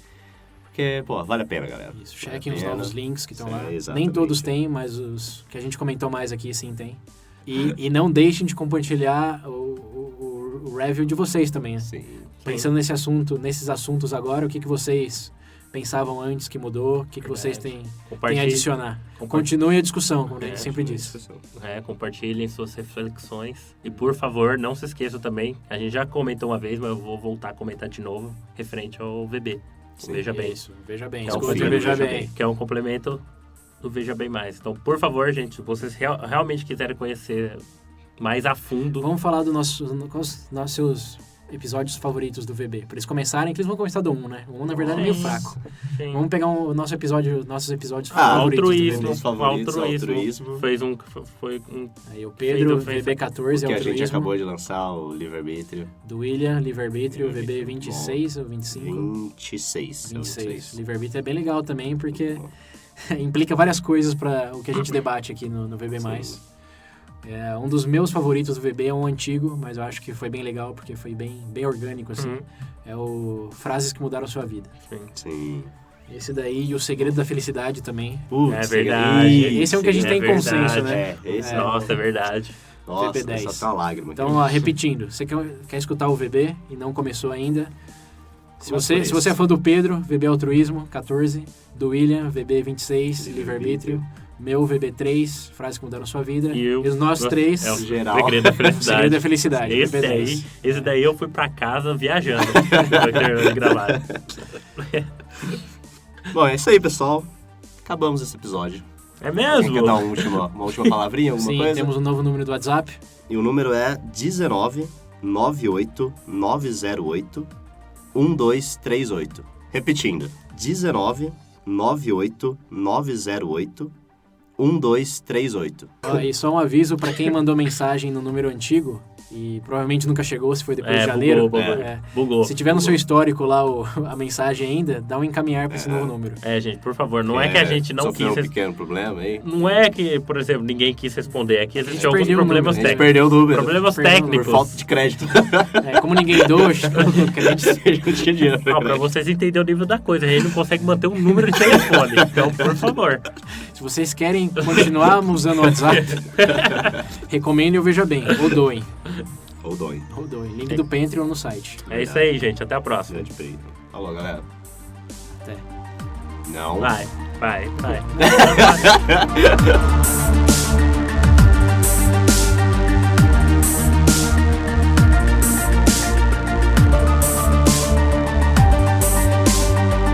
Porque, pô, vale a pena, galera. Isso, Vale chequem a os pena. novos links que estão lá. Exatamente. Nem todos têm, mas os que a gente comentou mais aqui, sim, tem. E não deixem de compartilhar o review de vocês também, né? Sim. Pensando nesses assuntos agora, o que vocês pensavam antes que mudou, o que vocês têm a adicionar. Continue a discussão, como a gente sempre diz. Compartilhem suas reflexões. E, por favor, não se esqueçam também, a gente já comentou uma vez, mas eu vou voltar a comentar de novo, referente ao VB. Sim, Veja Bem. Isso, Veja Bem. Que é um Escute, complemento, Veja Bem. que é um complemento do Veja Bem Mais. Então, por favor, gente, se vocês realmente quiserem conhecer mais a fundo... Vamos falar dos nossos episódios favoritos do VB. Para eles começarem, que eles vão começar do 1, né? O 1, na verdade, é meio fraco. Sim. Vamos pegar nossos episódios favoritos altruísmo. Foi um... Aí o Pedro, Fez VB14, Que a gente altruísmo. acabou de lançar, o Livre-Arbítrio. Do William, Livre-Arbítrio, VB 26 ou 25? 26. 26. Livre-Arbítrio é bem legal também, porque implica várias coisas para o que a gente debate aqui no VB+. Um dos meus favoritos do VB é um antigo, mas eu acho que foi bem legal, porque foi bem orgânico, assim. É o Frases que Mudaram a Sua Vida. Sim. Esse daí e o Segredo da Felicidade também. É verdade. Esse é o que a gente tem consenso, né? Nossa, é verdade. Nossa, VB10. só tá uma lágrima. Então, repetindo, você quer escutar o VB e não começou ainda? Se você é fã do Pedro, VB Altruísmo, 14. Do William, VB 26, Livre-Arbítrio. Meu, VB3, Frases que Mudaram a Sua Vida. E os nossos três, é o geral. Segredo da Felicidade. Segredo da Felicidade. Esse daí eu fui pra casa viajando. Depois de gravar. Bom, é isso aí, pessoal. Acabamos esse episódio. É mesmo? Quer dar uma última palavrinha, alguma Sim, coisa? temos um novo número do WhatsApp. E o número é 19 98 908 1238. Repetindo, 19 98 908 1238. E só um aviso para quem mandou mensagem no número antigo e provavelmente nunca chegou, se foi depois de janeiro. Bugou. Se tiver no seu histórico lá a mensagem ainda, dá um encaminhar para esse novo número. Gente, por favor, não é que a gente não quis... um pequeno problema aí. Não é que, por exemplo, ninguém quis responder, é que existem alguns perdeu o problemas número. A gente perdeu o número. Problemas Perdeu o número. técnicos. Por falta de crédito. Como ninguém doou, Não tinha dinheiro. Não, pra vocês entenderem o nível da coisa, a gente não consegue manter um número de telefone. Então, por favor. se vocês querem continuar usando o WhatsApp, recomendem o Veja Bem, ou doem. Ou dói. Link do Patreon no site. É isso aí, gente. Até a próxima. Grande peito. Falou, galera. Até. Não. Vai.